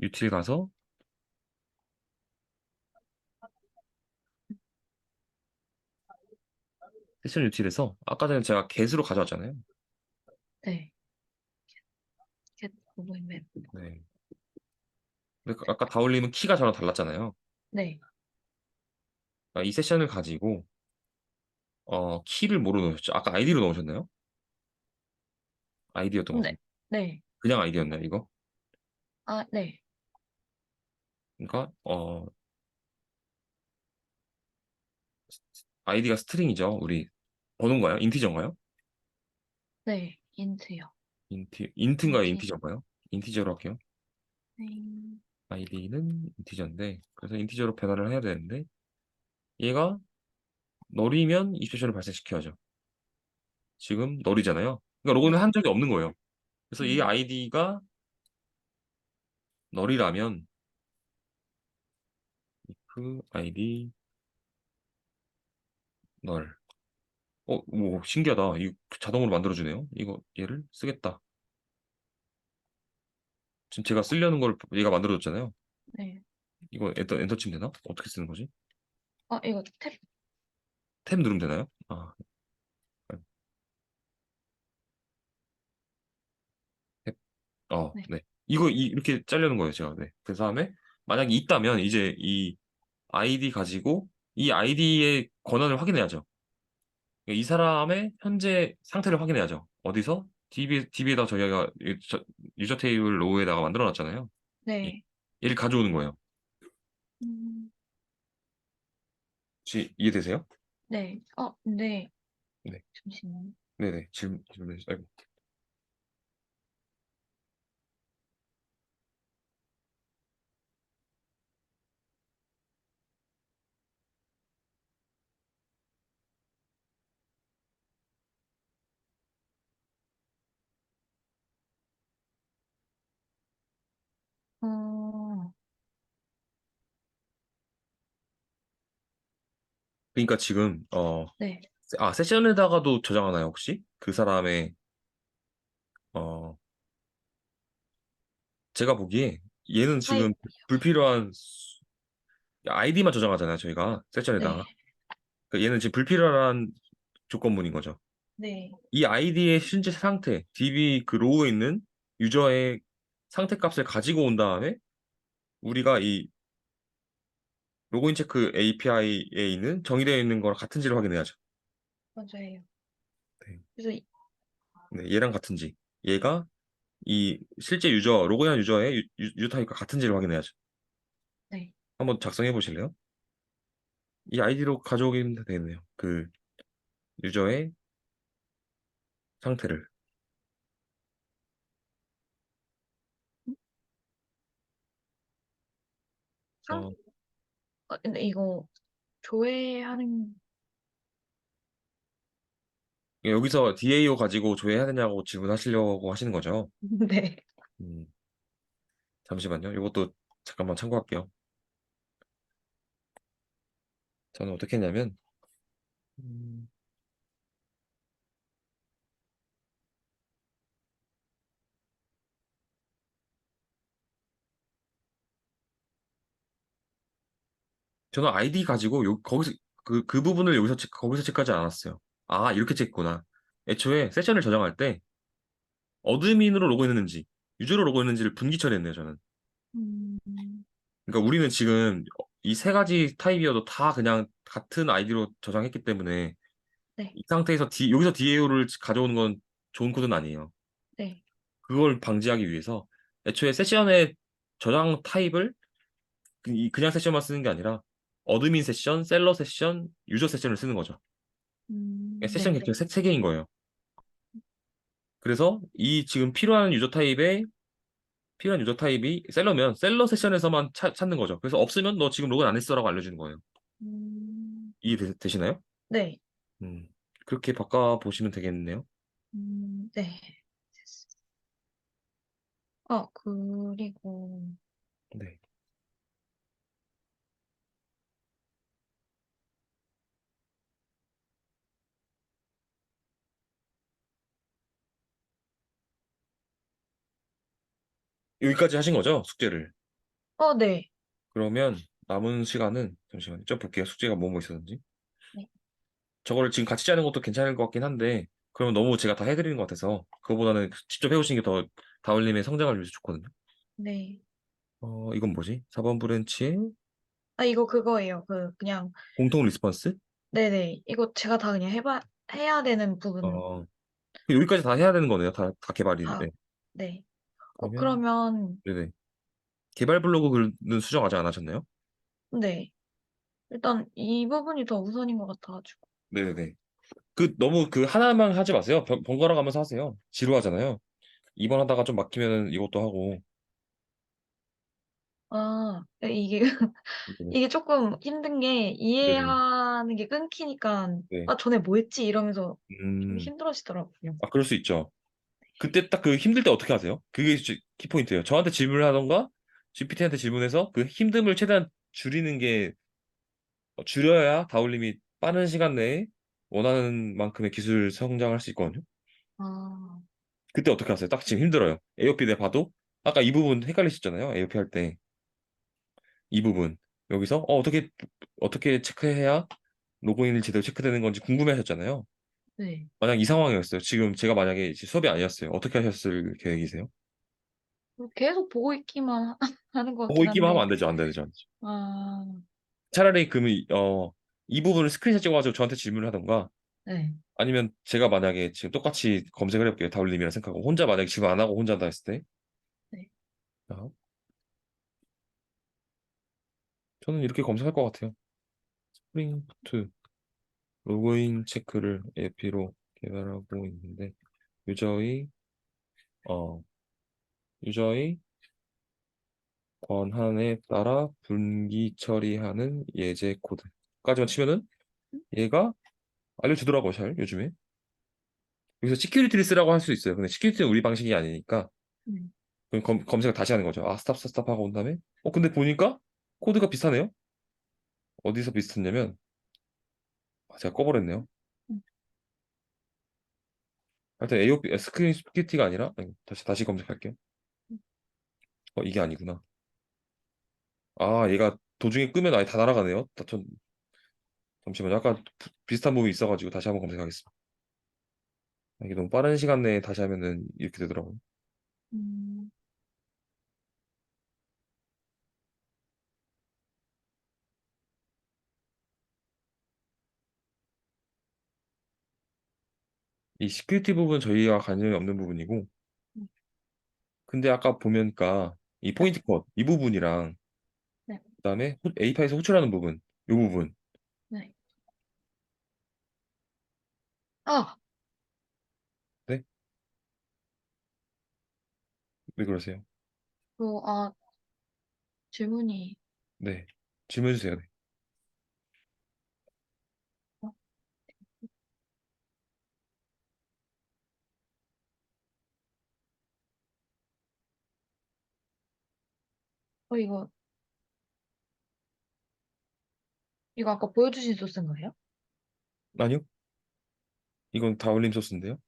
Speaker 1: 유틸 가서 세션 유틸에서 아까 전에 제가 get으로 가져왔잖아요.
Speaker 2: 네. get 로그인 맵.
Speaker 1: 네. 근데 아까 다 올리면 키가 저랑 달랐잖아요.
Speaker 2: 네.
Speaker 1: 이 세션을 가지고 키를 뭐로 넣으셨죠? 아까 아이디로 넣으셨나요? 아이디였던 것
Speaker 2: 네.
Speaker 1: 같은데.
Speaker 2: 네.
Speaker 1: 그냥 아이디였나요, 이거?
Speaker 2: 아, 네.
Speaker 1: 그러니까 아이디가 스트링이죠. 우리 번호인가요? 인티저인가요?
Speaker 2: 네. 인트요.
Speaker 1: 인트인가요?
Speaker 2: 인트.
Speaker 1: 인티저인가요? 인티저로 할게요.
Speaker 2: 네.
Speaker 1: 아이디는 인티저인데 그래서 인티저로 변화를 해야 되는데 얘가 널이면 이스페셜을 발생시켜야죠. 지금 널이잖아요. 그러니까 로그인을
Speaker 2: 네.
Speaker 1: 한 적이 없는 거예요. 그래서 이
Speaker 2: 음,
Speaker 1: 아이디가 널이라면 그 아이디 널. 오, 신기하다. 이거 자동으로 만들어주네요. 이거 얘를 쓰겠다. 지금 제가 쓰려는 걸 얘가 만들어줬잖아요.
Speaker 2: 네.
Speaker 1: 이거 엔터 치면 되나? 어떻게 쓰는 거지?
Speaker 2: 아, 이거 탭.
Speaker 1: 탭 누르면 되나요? 아, 탭.
Speaker 2: 네.
Speaker 1: 네. 이거 이렇게 짜려는 거예요, 제가. 네. 그 다음에 만약에 있다면 이제 이 아이디 가지고 이 아이디의 권한을 확인해야죠. 이 사람의 현재 상태를 확인해야죠. 어디서? DB에다 저희가 유저 테이블 로우에다가 만들어 놨잖아요. 예.
Speaker 2: 네.
Speaker 1: 얘를 가져오는 거예요.
Speaker 2: 음,
Speaker 1: 혹시 이해되세요?
Speaker 2: 네. 네.
Speaker 1: 네.
Speaker 2: 잠시만요.
Speaker 1: 네네. 질문, 아이고.
Speaker 2: 어,
Speaker 1: 그러니까 지금,
Speaker 2: 네.
Speaker 1: 세션에다가도 저장하나요, 혹시? 그 사람의, 어, 제가 보기에 얘는
Speaker 2: 타입.
Speaker 1: 지금 불필요한 아이디만 저장하잖아요, 저희가. 세션에다가.
Speaker 2: 네.
Speaker 1: 그러니까 얘는 지금 불필요한 조건문인 거죠.
Speaker 2: 네.
Speaker 1: 이 아이디의 실제 상태, DB 그 로우에 있는 유저의 상태 값을 가지고 온 다음에 우리가 이 로그인 체크 API에 있는 정의되어 있는 거랑 같은지를 확인해야죠.
Speaker 2: 맞아요.
Speaker 1: 네.
Speaker 2: 그래서,
Speaker 1: 네, 얘랑 같은지. 얘가 이 실제 유저, 로그인한 유저의 유저 타입과 같은지를 확인해야죠.
Speaker 2: 네.
Speaker 1: 한번 작성해 보실래요? 이 아이디로 가져오기면 되겠네요. 그 유저의 상태를.
Speaker 2: 상,
Speaker 1: 어,
Speaker 2: 근데 이거 조회하는,
Speaker 1: 여기서 DAO 가지고 조회해야 되냐고 질문하시려고 하시는 거죠.
Speaker 2: 네.
Speaker 1: 음, 잠시만요. 이것도 잠깐만 참고할게요. 저는 어떻게 했냐면, 음, 저는 아이디 가지고 거기서 그 부분을 거기서 체크하지 않았어요. 아, 이렇게 체크구나. 애초에 세션을 저장할 때 어드민으로 로그인했는지 유저로 로그인했는지를 분기 처리했네요, 저는.
Speaker 2: 음,
Speaker 1: 그러니까 우리는 지금 이 세 가지 타입이어도 다 그냥 같은 아이디로 저장했기 때문에
Speaker 2: 네.
Speaker 1: 이 상태에서 여기서 DAO를 가져오는 건 좋은 코드는 아니에요.
Speaker 2: 네.
Speaker 1: 그걸 방지하기 위해서 애초에 세션의 저장 타입을 그냥 세션만 쓰는 게 아니라 어드민 세션, 셀러 세션, 유저 세션을 쓰는 거죠. 세션
Speaker 2: 네네.
Speaker 1: 객체가 세 개인 거예요. 그래서 이 지금 필요한 유저 타입이 셀러면 셀러 세션에서만 찾는 거죠. 그래서 없으면 너 지금 로그인 안 했어라고 알려주는 거예요.
Speaker 2: 음,
Speaker 1: 이해 되시나요?
Speaker 2: 네.
Speaker 1: 음, 그렇게 바꿔 보시면 되겠네요.
Speaker 2: 네. 그리고,
Speaker 1: 네. 여기까지 하신 거죠? 숙제를.
Speaker 2: 네.
Speaker 1: 그러면 남은 시간은 잠시만요. 좀 볼게요. 숙제가 뭐뭐 있었는지.
Speaker 2: 네.
Speaker 1: 저거를 지금 같이 짜는 것도 괜찮을 것 같긴 한데, 그러면 너무 제가 다 해드리는 것 같아서, 그거보다는 직접 해오시는 게 더 다울림의 성장을 위해서 좋거든요.
Speaker 2: 네.
Speaker 1: 이건 뭐지? 4번 브랜치,
Speaker 2: 이거 그거예요. 그냥,
Speaker 1: 공통 리스폰스?
Speaker 2: 네네. 이거 제가 다 그냥 해야 되는 부분
Speaker 1: 어, 여기까지 다 해야 되는 거네요. 다 개발이.
Speaker 2: 다,
Speaker 1: 네.
Speaker 2: 네.
Speaker 1: 그러면,
Speaker 2: 그러면,
Speaker 1: 네네. 개발 블로그는 수정 아직 안 하셨나요?
Speaker 2: 네. 일단 이 부분이 더 우선인 것 같아가지고.
Speaker 1: 네네네. 너무 하나만 하지 마세요. 번갈아 가면서 하세요. 지루하잖아요. 이번 하다가 좀 막히면 이것도 하고.
Speaker 2: 네, 이게,
Speaker 1: 네네.
Speaker 2: 이게 조금 힘든 게
Speaker 1: 네네.
Speaker 2: 이해하는 게 끊기니까,
Speaker 1: 네.
Speaker 2: 전에 뭐 했지? 이러면서 좀
Speaker 1: 음,
Speaker 2: 힘들어지더라고요.
Speaker 1: 그럴 수 있죠. 그때 딱 힘들 때 어떻게 하세요? 그게 키포인트예요. 저한테 질문을 하던가, GPT한테 질문해서 그 힘듦을 최대한 줄이는 게, 줄여야 다울림이 빠른 시간 내에 원하는 만큼의 기술 성장할 수 있거든요.
Speaker 2: 아,
Speaker 1: 그때 어떻게 하세요? 딱 지금 힘들어요. AOP 내 봐도, 아까 이 부분 헷갈리셨잖아요. AOP 할 때. 이 부분. 여기서, 어떻게 체크해야 로그인을 제대로 체크되는 건지 궁금해 하셨잖아요.
Speaker 2: 네.
Speaker 1: 만약 이 상황이었어요. 지금 제가 만약에 수업이 아니었어요. 어떻게 하셨을 계획이세요?
Speaker 2: 계속 보고 있기만 하는 것
Speaker 1: 보고
Speaker 2: 같긴
Speaker 1: 있기만 하면
Speaker 2: 한데,
Speaker 1: 안 되죠. 안 되죠. 안 되죠.
Speaker 2: 아,
Speaker 1: 차라리 이 부분을 스크린샷 찍어가지고 저한테 질문을 하던가
Speaker 2: 네.
Speaker 1: 아니면 제가 만약에 지금 똑같이 검색을 해볼게요. 다울님이랑 생각하고 혼자 만약에 지금 안 하고 혼자 한다 했을 때
Speaker 2: 네.
Speaker 1: 자, 저는 이렇게 검색할 것 같아요. 스프링푸트 로그인 체크를 AP로 개발하고 있는데 유저의 어 유저의 권한에 따라 분기 처리하는 예제 코드까지만 치면은 얘가 알려주더라고요. 잘 요즘에 여기서 시큐리티를 쓰라고 할 수 있어요. 근데 시큐리티는 우리 방식이 아니니까
Speaker 2: 음.
Speaker 1: 그럼 검색을 다시 하는 거죠. 스탑 하고 온 다음에 근데 보니까 코드가 비슷하네요. 어디서 비슷했냐면 제가 꺼버렸네요.
Speaker 2: 음.
Speaker 1: 하여튼 AOP 스크린 시큐리티가 아니라 아니, 다시 검색할게요. 이게 아니구나. 얘가 도중에 끄면 아예 다 날아가네요. 잠시만요. 약간 비슷한 부분이 있어가지고 다시 한번 검색하겠습니다. 이게 너무 빠른 시간 내에 다시 하면은 이렇게 되더라고요.
Speaker 2: 음.
Speaker 1: 이 시큐리티 부분 저희와 관련이 없는 부분이고 근데 아까 보니까 이
Speaker 2: 네.
Speaker 1: 포인트 컷이 부분이랑
Speaker 2: 네.
Speaker 1: 그다음에 API에서 호출하는 부분 이 부분
Speaker 2: 네. 아,
Speaker 1: 네? 왜 그러세요?
Speaker 2: 질문이,
Speaker 1: 네. 질문 주세요. 네.
Speaker 2: 어, 이거 아까 보여주신 소스인가요?
Speaker 1: 아니요. 이건 다울림 소스인데요.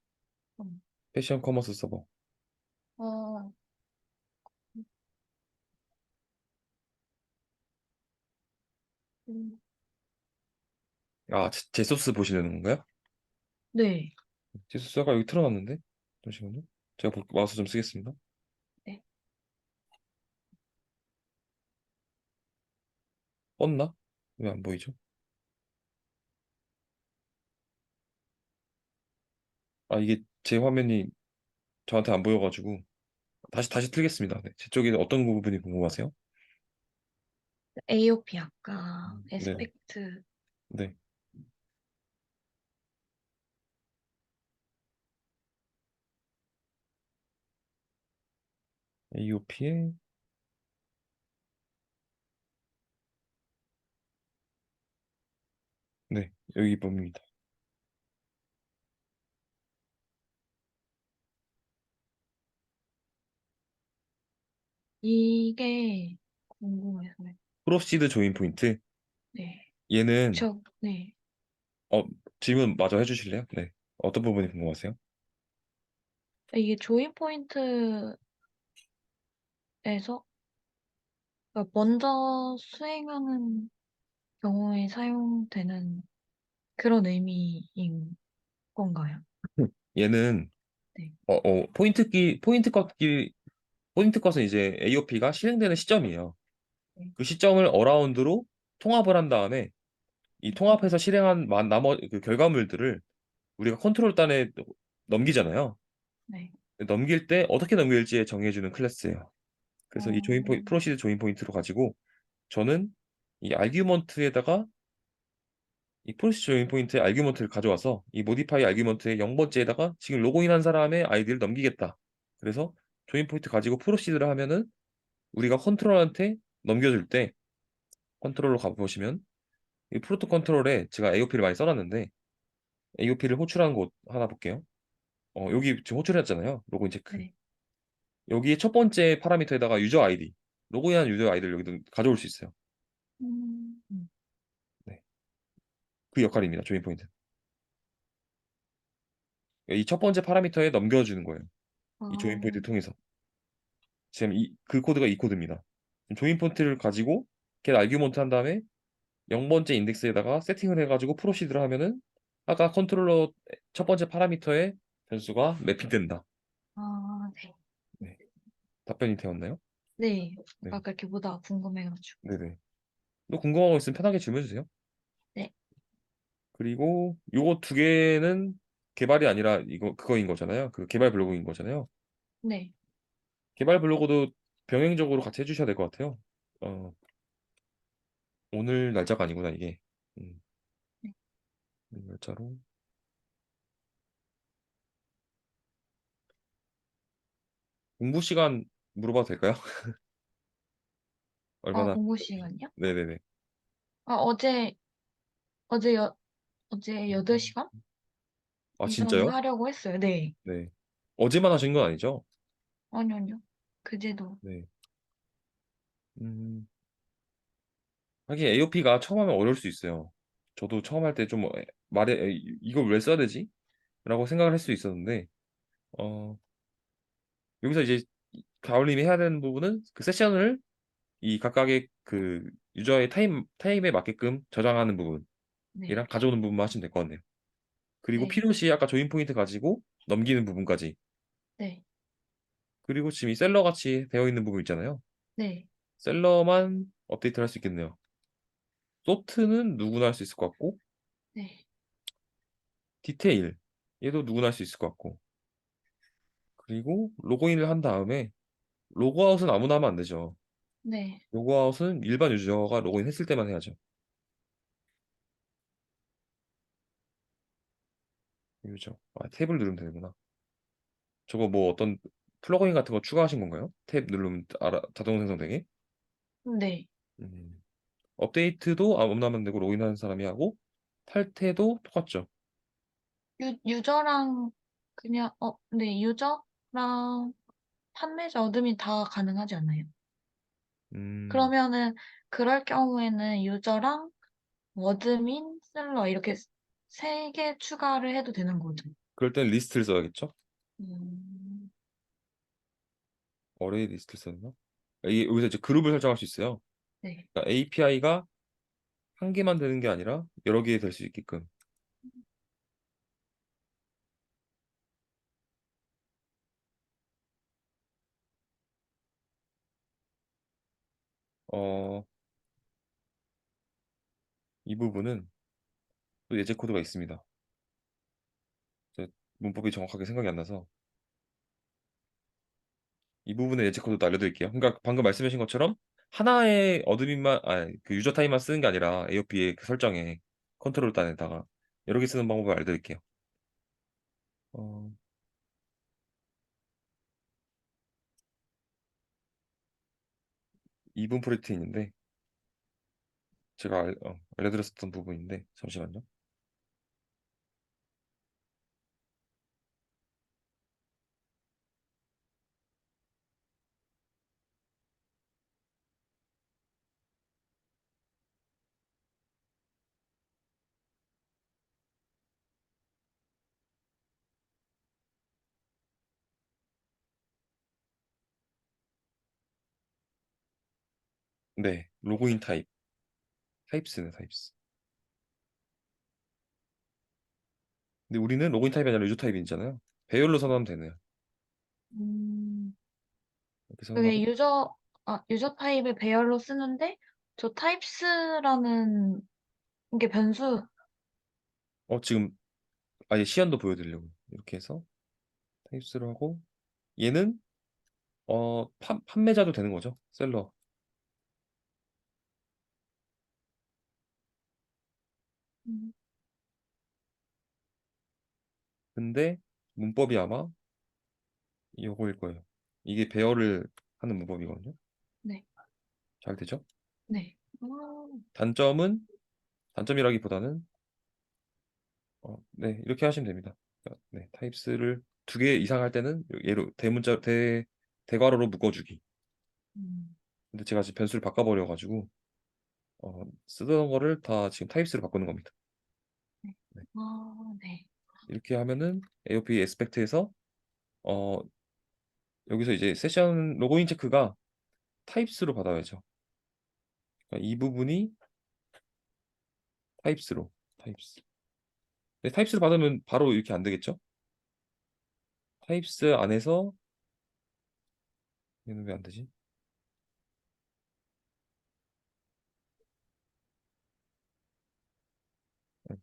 Speaker 2: 음.
Speaker 1: 패션 커머스 서버.
Speaker 2: 어, 음,
Speaker 1: 제 소스 보시려는 건가요?
Speaker 2: 네.
Speaker 1: 제 소스 아까 여기 틀어놨는데. 잠시만요. 제가 마우스 좀 쓰겠습니다.
Speaker 2: 네.
Speaker 1: 껐나? 왜 안 보이죠? 이게 제 화면이 저한테 안 보여가지고 다시 틀겠습니다. 네. 제 쪽에 어떤 부분이 궁금하세요?
Speaker 2: AOP 아까
Speaker 1: 네,
Speaker 2: 에스펙트
Speaker 1: 네. AOP에 네, 여기 봅니다.
Speaker 2: 이게 궁금해서요.
Speaker 1: 프로시드 조인 포인트.
Speaker 2: 네.
Speaker 1: 얘는
Speaker 2: 네.
Speaker 1: 어 질문 마저 해주실래요? 네. 어떤 부분이 궁금하세요?
Speaker 2: 이게 조인 포인트에서 그러니까 먼저 수행하는 경우에 사용되는 그런 의미인 건가요?
Speaker 1: 얘는
Speaker 2: 네.
Speaker 1: 포인트 컷은 이제 AOP가 실행되는 시점이에요.
Speaker 2: 네.
Speaker 1: 그 시점을 어라운드로 통합을 한 다음에 이 통합해서 실행한 나머지 그 결과물들을 우리가 컨트롤 단에 넘기잖아요.
Speaker 2: 네.
Speaker 1: 넘길 때 어떻게 넘길지 정해주는 클래스예요. 그래서 이
Speaker 2: 어,
Speaker 1: 프로시드 조인 포인트로 가지고 저는 이 아규먼트에다가 이 프로시드 조인 포인트의 아규먼트를 가져와서 이 모디파이 아규먼트의 0번째에다가 지금 로그인한 사람의 아이디를 넘기겠다. 그래서 조인 포인트 가지고 프로시드를 하면은 우리가 컨트롤한테 넘겨줄 때 컨트롤로 가보시면 이 프로토 컨트롤에 제가 AOP를 많이 써놨는데 AOP를 호출한 곳 하나 볼게요. 여기 지금 호출했잖아요. 로그인 체크.
Speaker 2: 네.
Speaker 1: 여기에 첫 번째 파라미터에다가 유저 아이디, 로그인한 유저 아이디를 여기도 가져올 수 있어요.
Speaker 2: 음.
Speaker 1: 네. 그 역할입니다. 조인 포인트. 이 첫 번째 파라미터에 넘겨주는 거예요. 이 조인 포인트
Speaker 2: 아,
Speaker 1: 통해서. 지금 그 코드가 이 코드입니다. 조인 포인트를 가지고 get 아규먼트 한 다음에 0번째 인덱스에다가 세팅을 해가지고 프로시드를 하면은 아까 컨트롤러 첫 번째 파라미터의 변수가 매핑된다.
Speaker 2: 네.
Speaker 1: 네. 답변이 되었나요?
Speaker 2: 네.
Speaker 1: 네.
Speaker 2: 아까 이렇게 보다가 궁금해가지고.
Speaker 1: 네네. 또 궁금한 거 있으면 편하게 질문해 주세요.
Speaker 2: 네.
Speaker 1: 그리고 요거 두 개는 개발이 아니라 이거 그거인 거잖아요. 그 개발 블로그인 거잖아요.
Speaker 2: 네.
Speaker 1: 개발 블로그도 병행적으로 같이 해주셔야 될 것 같아요. 오늘 날짜가 아니구나 이게. 음,
Speaker 2: 네.
Speaker 1: 오늘 날짜로 공부 시간 물어봐도 될까요?
Speaker 2: 아,
Speaker 1: 얼마나?
Speaker 2: 공부 시간이요?
Speaker 1: 네네네.
Speaker 2: 아, 어제 어제 8시간
Speaker 1: 아
Speaker 2: 이상
Speaker 1: 진짜요?
Speaker 2: 하려고 했어요. 네.
Speaker 1: 네. 어제만 하신 건 아니죠?
Speaker 2: 아니요. 그제도.
Speaker 1: 네. 음, 하긴 AOP가 처음 하면 어려울 수 있어요. 저도 처음 할 때 좀 이걸 왜 써야 되지? 라고 생각을 할 수 있었는데 어, 여기서 이제 가울님이 해야 되는 부분은 그 세션을 이 각각의 그 유저의 타임에 맞게끔 저장하는 부분이랑
Speaker 2: 네.
Speaker 1: 가져오는 부분만 하시면 될 것 같네요. 그리고
Speaker 2: 네.
Speaker 1: 필요시 아까 조인 포인트 가지고 넘기는 부분까지.
Speaker 2: 네.
Speaker 1: 그리고 지금 이 셀러 같이 되어 있는 부분 있잖아요.
Speaker 2: 네.
Speaker 1: 셀러만 업데이트를 할 수 있겠네요. 소트는 누구나 할 수 있을 것 같고,
Speaker 2: 네.
Speaker 1: 디테일 얘도 누구나 할 수 있을 것 같고, 그리고 로그인을 한 다음에 로그아웃은 아무나 하면 안 되죠.
Speaker 2: 네.
Speaker 1: 로그아웃은 일반 유저가 로그인 했을 때만 해야죠. 유저. 탭을 누르면 되는구나. 저거 뭐 어떤 플러그인 같은 거 추가하신 건가요? 탭 누르면 자동 생성되게?
Speaker 2: 네.
Speaker 1: 음. 업데이트도 아무나 하면 되고 로그인하는 사람이 하고 탈퇴도 똑같죠.
Speaker 2: 유저랑 그냥 네. 유저랑 판매자 어드민 다 가능하지 않나요?
Speaker 1: 음.
Speaker 2: 그러면은 그럴 경우에는 유저랑 어드민, 셀러 이렇게 세 개 추가를 해도 되는 거죠.
Speaker 1: 그럴 땐 리스트를 써야겠죠?
Speaker 2: 음.
Speaker 1: 어레이 리스트를 써야 이게 여기서 이제 그룹을 설정할 수 있어요.
Speaker 2: 네.
Speaker 1: 그러니까 API가 한 개만 되는 게 아니라 여러 개 될 수 있게끔. 어, 이 부분은 또 예제 코드가 있습니다. 저 문법이 정확하게 생각이 안 나서 이 부분의 예제 코드도 알려드릴게요. 그러니까 방금 말씀하신 것처럼 하나의 어드민만, 그 유저 타입만 쓰는 게 아니라 AOP의 그 설정에 컨트롤 단에다가 여러 개 쓰는 방법을 알려드릴게요. 어, 2분 프로젝트인데 제가 알려드렸었던 부분인데 잠시만요. 네, 로그인 타입, 타입스네, 타입스. 근데 우리는 로그인 타입이 아니라 유저 타입이잖아요. 배열로 선언하면 되네요.
Speaker 2: 음,
Speaker 1: 이렇게
Speaker 2: 그게
Speaker 1: 선언하고,
Speaker 2: 유저 타입을 배열로 쓰는데, 저 타입스라는 게 변수,
Speaker 1: 지금 아예 시연도 보여드리려고 이렇게 해서 타입스로 하고, 얘는 판매자도 되는 거죠. 셀러.
Speaker 2: 음,
Speaker 1: 근데 문법이 아마 이거일 거예요. 이게 배열을 하는 문법이거든요.
Speaker 2: 네,
Speaker 1: 잘 되죠?
Speaker 2: 네.
Speaker 1: 단점은 단점이라기보다는 네, 이렇게 하시면 됩니다. 그러니까, 네, 타입스를 두 개 이상 할 때는 얘로 대괄호로 묶어주기.
Speaker 2: 음,
Speaker 1: 근데 제가 지금 변수를 바꿔버려 가지고 쓰던 거를 다 지금 타입스로 바꾸는 겁니다.
Speaker 2: 네.
Speaker 1: 네.
Speaker 2: 네.
Speaker 1: 이렇게 하면은 AOP 에스펙트에서 어, 여기서 이제 세션 로그인 체크가 타입스로 받아야죠. 그러니까 이 부분이 타입스로 타입스. 네, 타입스를 받으면 바로 이렇게 안 되겠죠? 타입스 안에서 얘는 왜 안 되지? 네,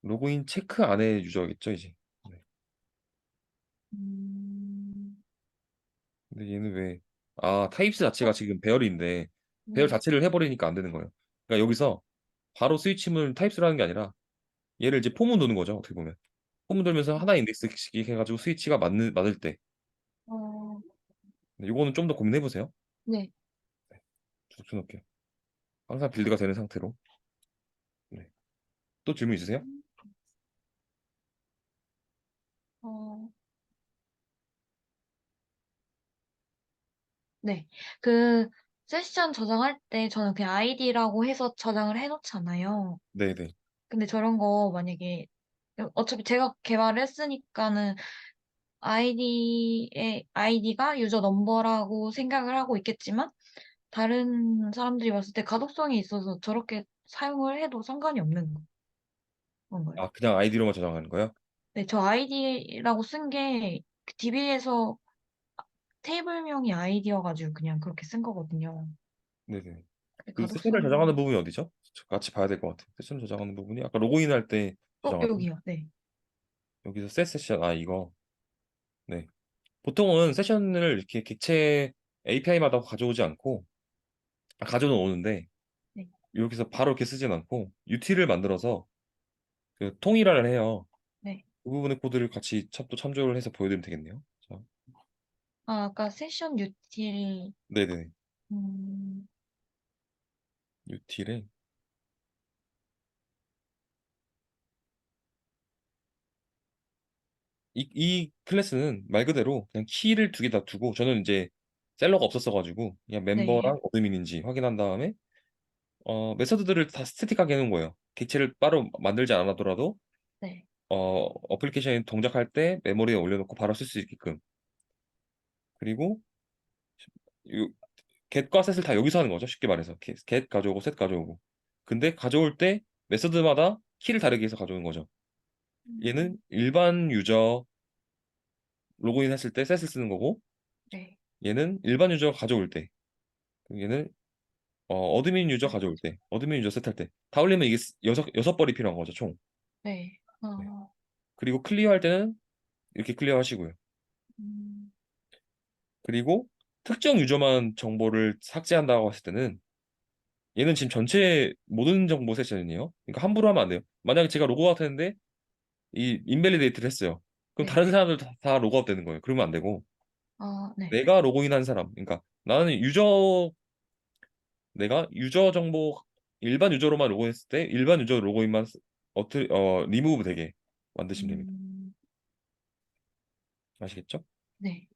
Speaker 1: 로그인 체크 안에 유저겠죠, 이제. 네.
Speaker 2: 음,
Speaker 1: 근데 얘는 왜? 타입스 자체가
Speaker 2: 어,
Speaker 1: 지금 배열인데 배열
Speaker 2: 네.
Speaker 1: 자체를 해버리니까 안 되는 거예요. 그러니까 여기서 바로 스위치문 타입스로 하는 게 아니라 얘를 이제 포문 도는 거죠, 어떻게 보면. 포문 돌면서 하나 인덱스씩 해가지고 스위치가 맞을 때.
Speaker 2: 어,
Speaker 1: 네, 요거는 좀 더 고민해 보세요.
Speaker 2: 네.
Speaker 1: 쭉 쳐놓을게요. 항상 빌드가 되는 상태로. 네. 또 질문 있으세요?
Speaker 2: 어, 네. 그, 세션 저장할 때 저는 그냥 아이디라고 해서 저장을 해놓잖아요.
Speaker 1: 네네.
Speaker 2: 근데 저런 거 만약에, 어차피 제가 개발을 했으니까는 아이디가 유저 넘버라고 생각을 하고 있겠지만, 다른 사람들이 봤을 때 가독성이 있어서 저렇게 사용을 해도 상관이 없는 건가요?
Speaker 1: 그냥 아이디로만 저장하는 거요?
Speaker 2: 네, 저 아이디라고 쓴 게 DB에서 테이블명이 아이디여가지고 그냥 그렇게 쓴 거거든요.
Speaker 1: 네네. 그 세션을
Speaker 2: 가독성,
Speaker 1: 저장하는 부분이 어디죠? 같이 봐야 될 것 같아요. 세션 저장하는 부분이 아까 로그인 할 때 저장하는
Speaker 2: 여기요. 네.
Speaker 1: 여기서 셋 세션 이거. 네. 보통은 세션을 이렇게 객체 API마다 가져오지 않고 가져는 오는데
Speaker 2: 네.
Speaker 1: 이렇게 해서 바로 이렇게 쓰진 않고 UT를 만들어서 그 통일화를 해요.
Speaker 2: 네.
Speaker 1: 그 부분의 코드를 같이 또 참조를 해서 보여드리면 되겠네요. 자,
Speaker 2: 아까 세션 유틸,
Speaker 1: 네네.
Speaker 2: 음,
Speaker 1: UT를 이 클래스는 말 그대로 그냥 키를 두 개 다 두고 저는 이제 셀러가 없었어가지고 그냥
Speaker 2: 네.
Speaker 1: 멤버랑 어드민인지 확인한 다음에 메서드들을 다 스태틱하게 해놓은 거예요. 객체를 따로 만들지 않아더라도
Speaker 2: 네.
Speaker 1: 어플리케이션 동작할 때 메모리에 올려놓고 바로 쓸 수 있게끔. 그리고 이 get과 set을 다 여기서 하는 거죠. 쉽게 말해서 get 가져오고 set 가져오고. 근데 가져올 때 메서드마다 키를 다르게 해서 가져오는 거죠. 얘는
Speaker 2: 음,
Speaker 1: 일반 유저 로그인 했을 때 set을 쓰는 거고
Speaker 2: 네.
Speaker 1: 얘는 일반 유저 가져올 때 얘는 어드민 유저 가져올 때 어드민 유저 set할 때 다 올리면 이게 여섯 벌이 필요한 거죠, 총.
Speaker 2: 네.
Speaker 1: 네.
Speaker 2: 어,
Speaker 1: 그리고 클리어 할 때는 이렇게 클리어 하시고요.
Speaker 2: 음,
Speaker 1: 그리고 특정 유저만 정보를 삭제한다고 했을 때는 얘는 지금 전체 모든 정보 세션이에요. 그러니까 함부로 하면 안 돼요. 만약에 제가 로그아웃 했는데 이 인밸리데이트를 했어요. 그럼
Speaker 2: 네.
Speaker 1: 다른 사람들 다 로그아웃 되는 거예요. 그러면 안 되고
Speaker 2: 아, 네.
Speaker 1: 내가 로그인한 사람, 그러니까 나는 내가 유저 정보 일반 유저로만 로그인했을 때 일반 유저 로그인만 리무브 되게 만드시면 됩니다.
Speaker 2: 음,
Speaker 1: 아시겠죠?
Speaker 2: 네.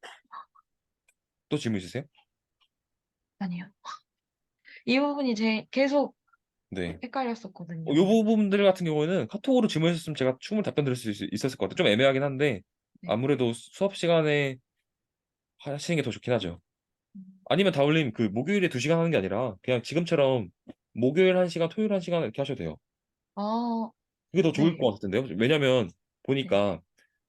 Speaker 1: 또 질문 있으세요?
Speaker 2: 아니요. 이 부분이 계속
Speaker 1: 네. 이
Speaker 2: 헷갈렸었거든요.
Speaker 1: 부분들 같은 경우에는 카톡으로 질문하셨으면 제가 충분히 답변 드릴 수 있었을 것 같아요. 좀 애매하긴 한데
Speaker 2: 네.
Speaker 1: 아무래도 수업 시간에 하시는 게 더 좋긴 하죠.
Speaker 2: 음.
Speaker 1: 아니면 다울님 그 목요일에 2시간 하는 게 아니라 그냥 지금처럼 목요일 1시간, 토요일 1시간 이렇게 하셔도 돼요.
Speaker 2: 아,
Speaker 1: 그게 더 좋을
Speaker 2: 네.
Speaker 1: 것 같은데요. 왜냐면
Speaker 2: 네.
Speaker 1: 보니까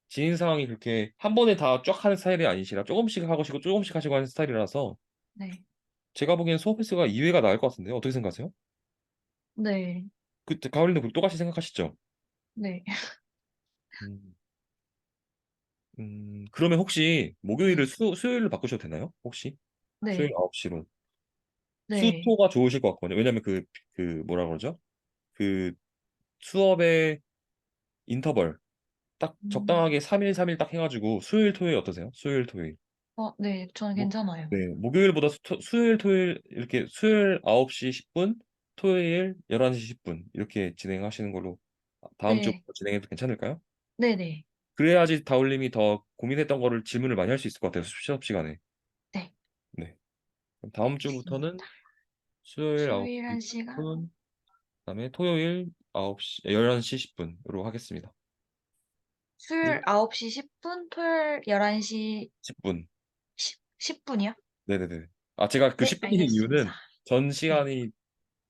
Speaker 1: 진행 상황이 그렇게 한 번에 다 쫙 하는 스타일이 아니시라 조금씩 하시고 조금씩 하시고 하는 스타일이라서
Speaker 2: 네.
Speaker 1: 제가 보기엔 수업 횟수가 2회가 나을 것 같은데요. 어떻게 생각하세요?
Speaker 2: 네.
Speaker 1: 그때 가을님도 똑같이 생각하시죠?
Speaker 2: 네.
Speaker 1: 음, 그러면 혹시 목요일을
Speaker 2: 네.
Speaker 1: 수요일로 바꾸셔도 되나요? 혹시? 수요일
Speaker 2: 네.
Speaker 1: 9시로.
Speaker 2: 네.
Speaker 1: 수토가 좋으실 것 같거든요. 왜냐면 뭐라 그러죠? 그 수업의 인터벌 딱
Speaker 2: 음,
Speaker 1: 적당하게 3일, 3일 딱 해가지고 수요일, 토요일 어떠세요? 수요일, 토요일.
Speaker 2: 네. 저는
Speaker 1: 뭐,
Speaker 2: 괜찮아요.
Speaker 1: 네, 목요일보다 수요일, 토요일 이렇게 수요일 9시 10분, 토요일 11시 10분 이렇게 진행하시는 걸로 다음
Speaker 2: 네.
Speaker 1: 주부터 진행해도 괜찮을까요?
Speaker 2: 네네.
Speaker 1: 그래야지 다울님이 더 고민했던 거를 질문을 많이 할 수 있을 것 같아요. 수업 시간에.
Speaker 2: 네.
Speaker 1: 네. 그럼 다음
Speaker 2: 알겠습니다.
Speaker 1: 주부터는 수요일
Speaker 2: 수요일
Speaker 1: 9시
Speaker 2: 1시간,
Speaker 1: 10분, 그다음에 토요일 9시, 11시 10분으로 하겠습니다.
Speaker 2: 수요일 9시 10분, 토요일 11시
Speaker 1: 10분.
Speaker 2: 10분이요?
Speaker 1: 네네네. 아, 제가 그
Speaker 2: 네,
Speaker 1: 10분인
Speaker 2: 알겠습니다.
Speaker 1: 이유는 전
Speaker 2: 네.
Speaker 1: 시간이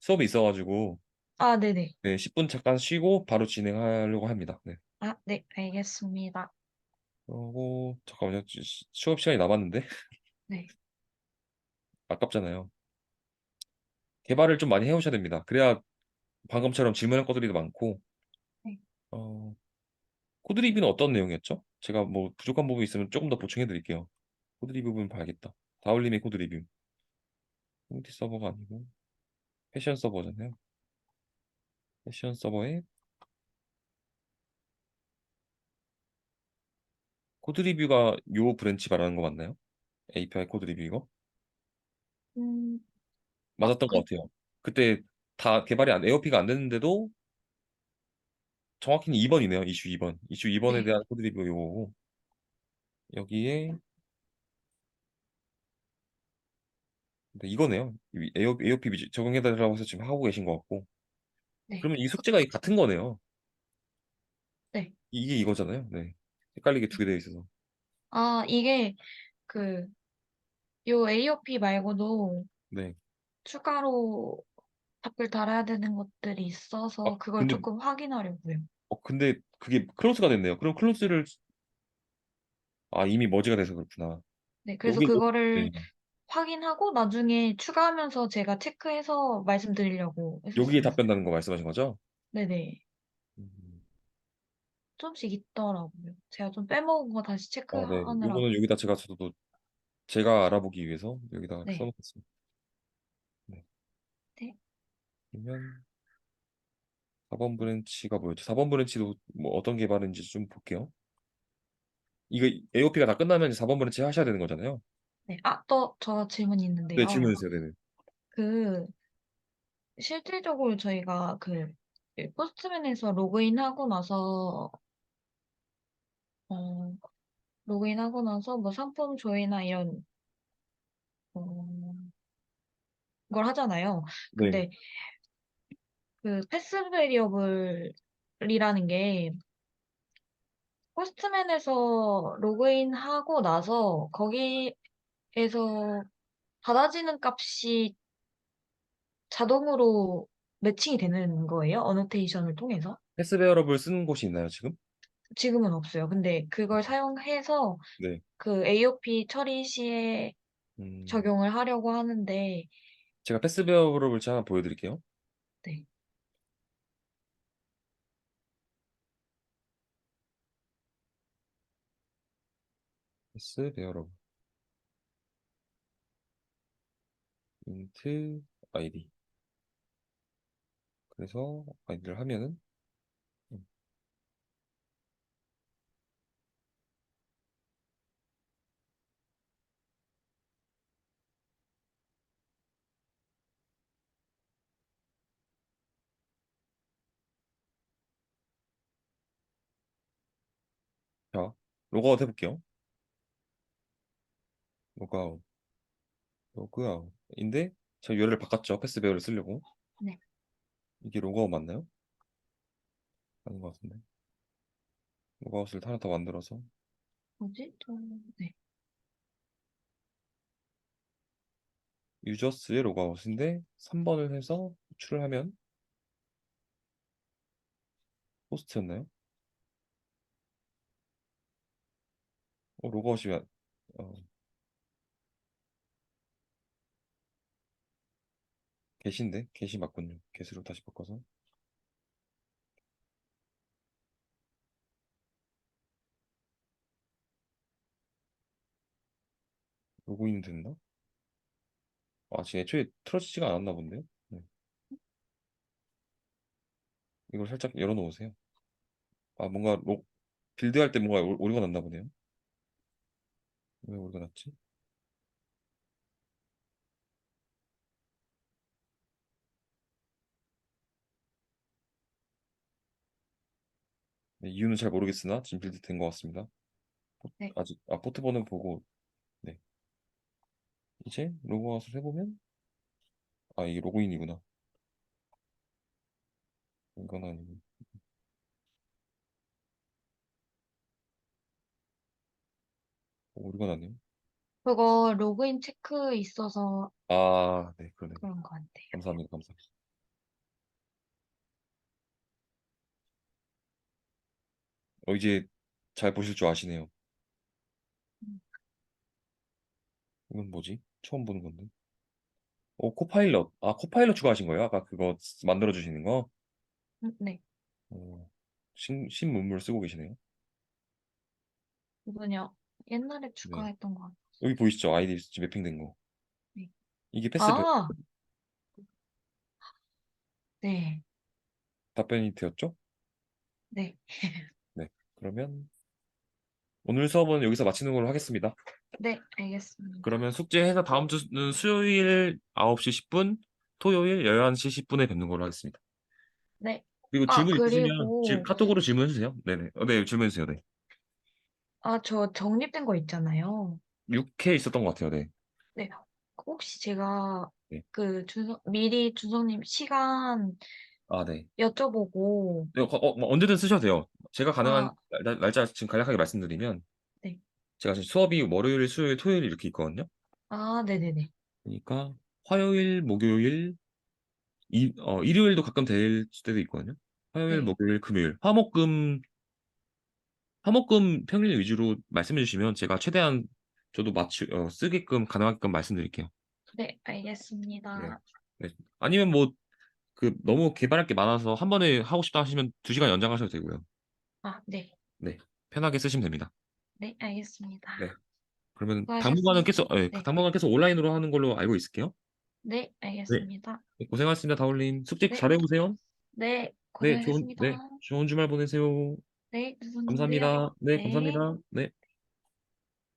Speaker 1: 수업이 있어가지고
Speaker 2: 아, 네네.
Speaker 1: 네, 10분 잠깐 쉬고 바로 진행하려고 합니다. 네.
Speaker 2: 아, 네, 알겠습니다.
Speaker 1: 그리고 잠깐만요. 수업 시간이 남았는데
Speaker 2: 네.
Speaker 1: 아깝잖아요. 개발을 좀 많이 해오셔야 됩니다. 그래야 방금처럼 질문할 것들이 많고
Speaker 2: 네.
Speaker 1: 어, 코드 리뷰는 어떤 내용이었죠? 제가 뭐 부족한 부분이 있으면 조금 더 보충해 드릴게요. 코드 리뷰 부분 봐야겠다. 다울림의 코드 리뷰. 커뮤니티 서버가 아니고 패션 서버잖아요. 패션 서버에 코드 리뷰가 요 브랜치 말하는 거 맞나요? API 코드 리뷰 이거?
Speaker 2: 음,
Speaker 1: 맞았던 것 같아요. 그때 다 에어피가 안 됐는데도 정확히는 2번이네요. 이슈 2번. 이슈 2번에
Speaker 2: 네.
Speaker 1: 대한 코드 리뷰 요거고 여기에 근데 이거네요. AOP 적용해달라고 해서 지금 하고 계신 것 같고
Speaker 2: 네.
Speaker 1: 그러면 이 숙제가 같은 거네요.
Speaker 2: 네.
Speaker 1: 이게 이거잖아요. 네. 헷갈리게 두 개 되어 있어서.
Speaker 2: 아, 이게 그, 요 AOP 말고도
Speaker 1: 네.
Speaker 2: 추가로 답글 달아야 되는 것들이 있어서 그걸
Speaker 1: 근데
Speaker 2: 조금 확인하려고요.
Speaker 1: 근데 그게 클로즈가 됐네요. 그럼 클로즈를 이미 머지가 돼서 그렇구나.
Speaker 2: 네. 그래서
Speaker 1: 여기 네.
Speaker 2: 그거를 확인하고 나중에 추가하면서 제가 체크해서 말씀드리려고
Speaker 1: 여기에
Speaker 2: 했었어요.
Speaker 1: 답변다는 거 말씀하신 거죠?
Speaker 2: 네네.
Speaker 1: 음.
Speaker 2: 좀씩 있더라고요. 제가 좀 빼먹은 거 다시
Speaker 1: 네.
Speaker 2: 체크하느라고.
Speaker 1: 요거는 여기다 저도 제가 알아보기 위해서 여기다
Speaker 2: 네.
Speaker 1: 써놓겠습니다. 네.
Speaker 2: 네.
Speaker 1: 그러면 4번 브랜치가 뭐였죠? 4번 브랜치도 뭐 어떤 개발인지 좀 볼게요. 이거 AOP가 다 끝나면 이제 4번 브랜치 하셔야 되는 거잖아요.
Speaker 2: 네. 아, 또 저 질문이
Speaker 1: 네,
Speaker 2: 있는데요.
Speaker 1: 질문해 주세요. 네네.
Speaker 2: 그 실질적으로 저희가 포스트맨에서 로그인하고 나서 어, 로그인하고 나서 뭐 상품 조회나 이런 어, 걸 하잖아요.
Speaker 1: 네.
Speaker 2: 근데 그 패스 베리어블이라는 게 포스트맨에서 로그인하고 나서 거기에서 받아지는 값이 자동으로 매칭이 되는 거예요? 어노테이션을 통해서?
Speaker 1: 패스베어러블 쓰는 곳이 있나요, 지금?
Speaker 2: 지금은 없어요. 근데 그걸 사용해서
Speaker 1: 네.
Speaker 2: 그 AOP 처리 시에
Speaker 1: 음,
Speaker 2: 적용을 하려고 하는데,
Speaker 1: 제가 패스베어러블 하나 보여드릴게요.
Speaker 2: 네.
Speaker 1: 패스베어러블. 인트 아이디. 그래서 아이디를 하면은 음, 자, 로그아웃 해볼게요. 로그아웃, 로그아웃인데 제가 URL 바꿨죠. 패스배열을 쓰려고.
Speaker 2: 네.
Speaker 1: 이게 로그아웃 맞나요? 아닌 것 같은데. 로그아웃을 하나 더 만들어서
Speaker 2: 뭐지? 네.
Speaker 1: 유저스의 로그아웃인데 3번을 해서 호출을 하면 호스트였나요? 로그아웃이 어, 게시인데 게시 맞군요. 게시로 다시 바꿔서 로그인 됐나? 아, 지금 애초에 틀어지지가 않았나 본데요. 네. 이걸 살짝 열어놓으세요. 아, 뭔가 빌드할 때 뭔가 오류가 났나 보네요. 왜 오류가 났지? 네, 이유는 잘 모르겠으나 지금 빌드 된 것 같습니다.
Speaker 2: 네.
Speaker 1: 아직 포트번호 보고 네, 이제 로그아웃을 해보면 이게 로그인이구나. 이건 아니고 오류가 났네요.
Speaker 2: 그거 로그인 체크 있어서
Speaker 1: 네, 그러네요.
Speaker 2: 그런 것 같아요.
Speaker 1: 감사합니다. 감사합니다. 이제 잘 보실 줄 아시네요.
Speaker 2: 음,
Speaker 1: 이건 뭐지? 처음 보는 건데. 코파일럿. 코파일럿 추가하신 거예요? 아까 그거 만들어 주시는 거?
Speaker 2: 네.
Speaker 1: 어, 신문물 쓰고 계시네요.
Speaker 2: 이분요. 옛날에
Speaker 1: 네.
Speaker 2: 추가했던 것 같아요.
Speaker 1: 여기 보이시죠? 아이디 매핑된 거.
Speaker 2: 네.
Speaker 1: 이게 패스
Speaker 2: 아, 네.
Speaker 1: 답변이 되었죠?
Speaker 2: 네.
Speaker 1: 네. 그러면 오늘 수업은 여기서 마치는 걸로 하겠습니다.
Speaker 2: 네, 알겠습니다.
Speaker 1: 그러면 숙제해서 다음 주는 수요일 9시 10분, 토요일 11시 10분에 뵙는 걸로 하겠습니다.
Speaker 2: 네.
Speaker 1: 그리고
Speaker 2: 아,
Speaker 1: 질문 있으시면
Speaker 2: 그리고,
Speaker 1: 카톡으로 질문해 주세요. 네네. 네, 질문해 주세요. 네.
Speaker 2: 저 적립된 거 있잖아요.
Speaker 1: 6회 있었던 것 같아요. 네.
Speaker 2: 네. 혹시 제가
Speaker 1: 네.
Speaker 2: 미리 준성님 시간
Speaker 1: 네.
Speaker 2: 여쭤보고,
Speaker 1: 네, 뭐 언제든 쓰셔도 돼요. 제가 가능한
Speaker 2: 아,
Speaker 1: 날짜 지금 간략하게 말씀드리면
Speaker 2: 네.
Speaker 1: 제가 지금 수업이 월요일, 수요일, 토요일 이렇게 있거든요.
Speaker 2: 아, 네네네.
Speaker 1: 그러니까 화요일, 목요일, 일요일도 가끔 될 때도 있거든요. 화요일,
Speaker 2: 네.
Speaker 1: 목요일, 금요일. 화목금 평일 위주로 말씀해 주시면 제가 최대한 저도 쓰게끔 가능하게끔 말씀드릴게요.
Speaker 2: 네,
Speaker 1: 네.
Speaker 2: 알겠습니다.
Speaker 1: 네. 아니면 뭐 너무 개발할 게 많아서 한 번에 하고 싶다 하시면 2시간 연장하셔도 되고요.
Speaker 2: 아, 네.
Speaker 1: 네. 편하게 쓰시면 됩니다.
Speaker 2: 네, 알겠습니다.
Speaker 1: 네. 그러면
Speaker 2: 수고하셨습니다. 네.
Speaker 1: 당분간 계속 온라인으로 하는 걸로 알고 있을게요.
Speaker 2: 네,
Speaker 1: 네.
Speaker 2: 알겠습니다.
Speaker 1: 네, 고생하셨습니다, 다울님. 숙제
Speaker 2: 네,
Speaker 1: 잘 해보세요.
Speaker 2: 네,
Speaker 1: 네,
Speaker 2: 고생하셨습니다.
Speaker 1: 좋은 주말 보내세요.
Speaker 2: 네, 선생님도요.
Speaker 1: 감사합니다. 네,
Speaker 2: 네.
Speaker 1: 감사합니다. 네.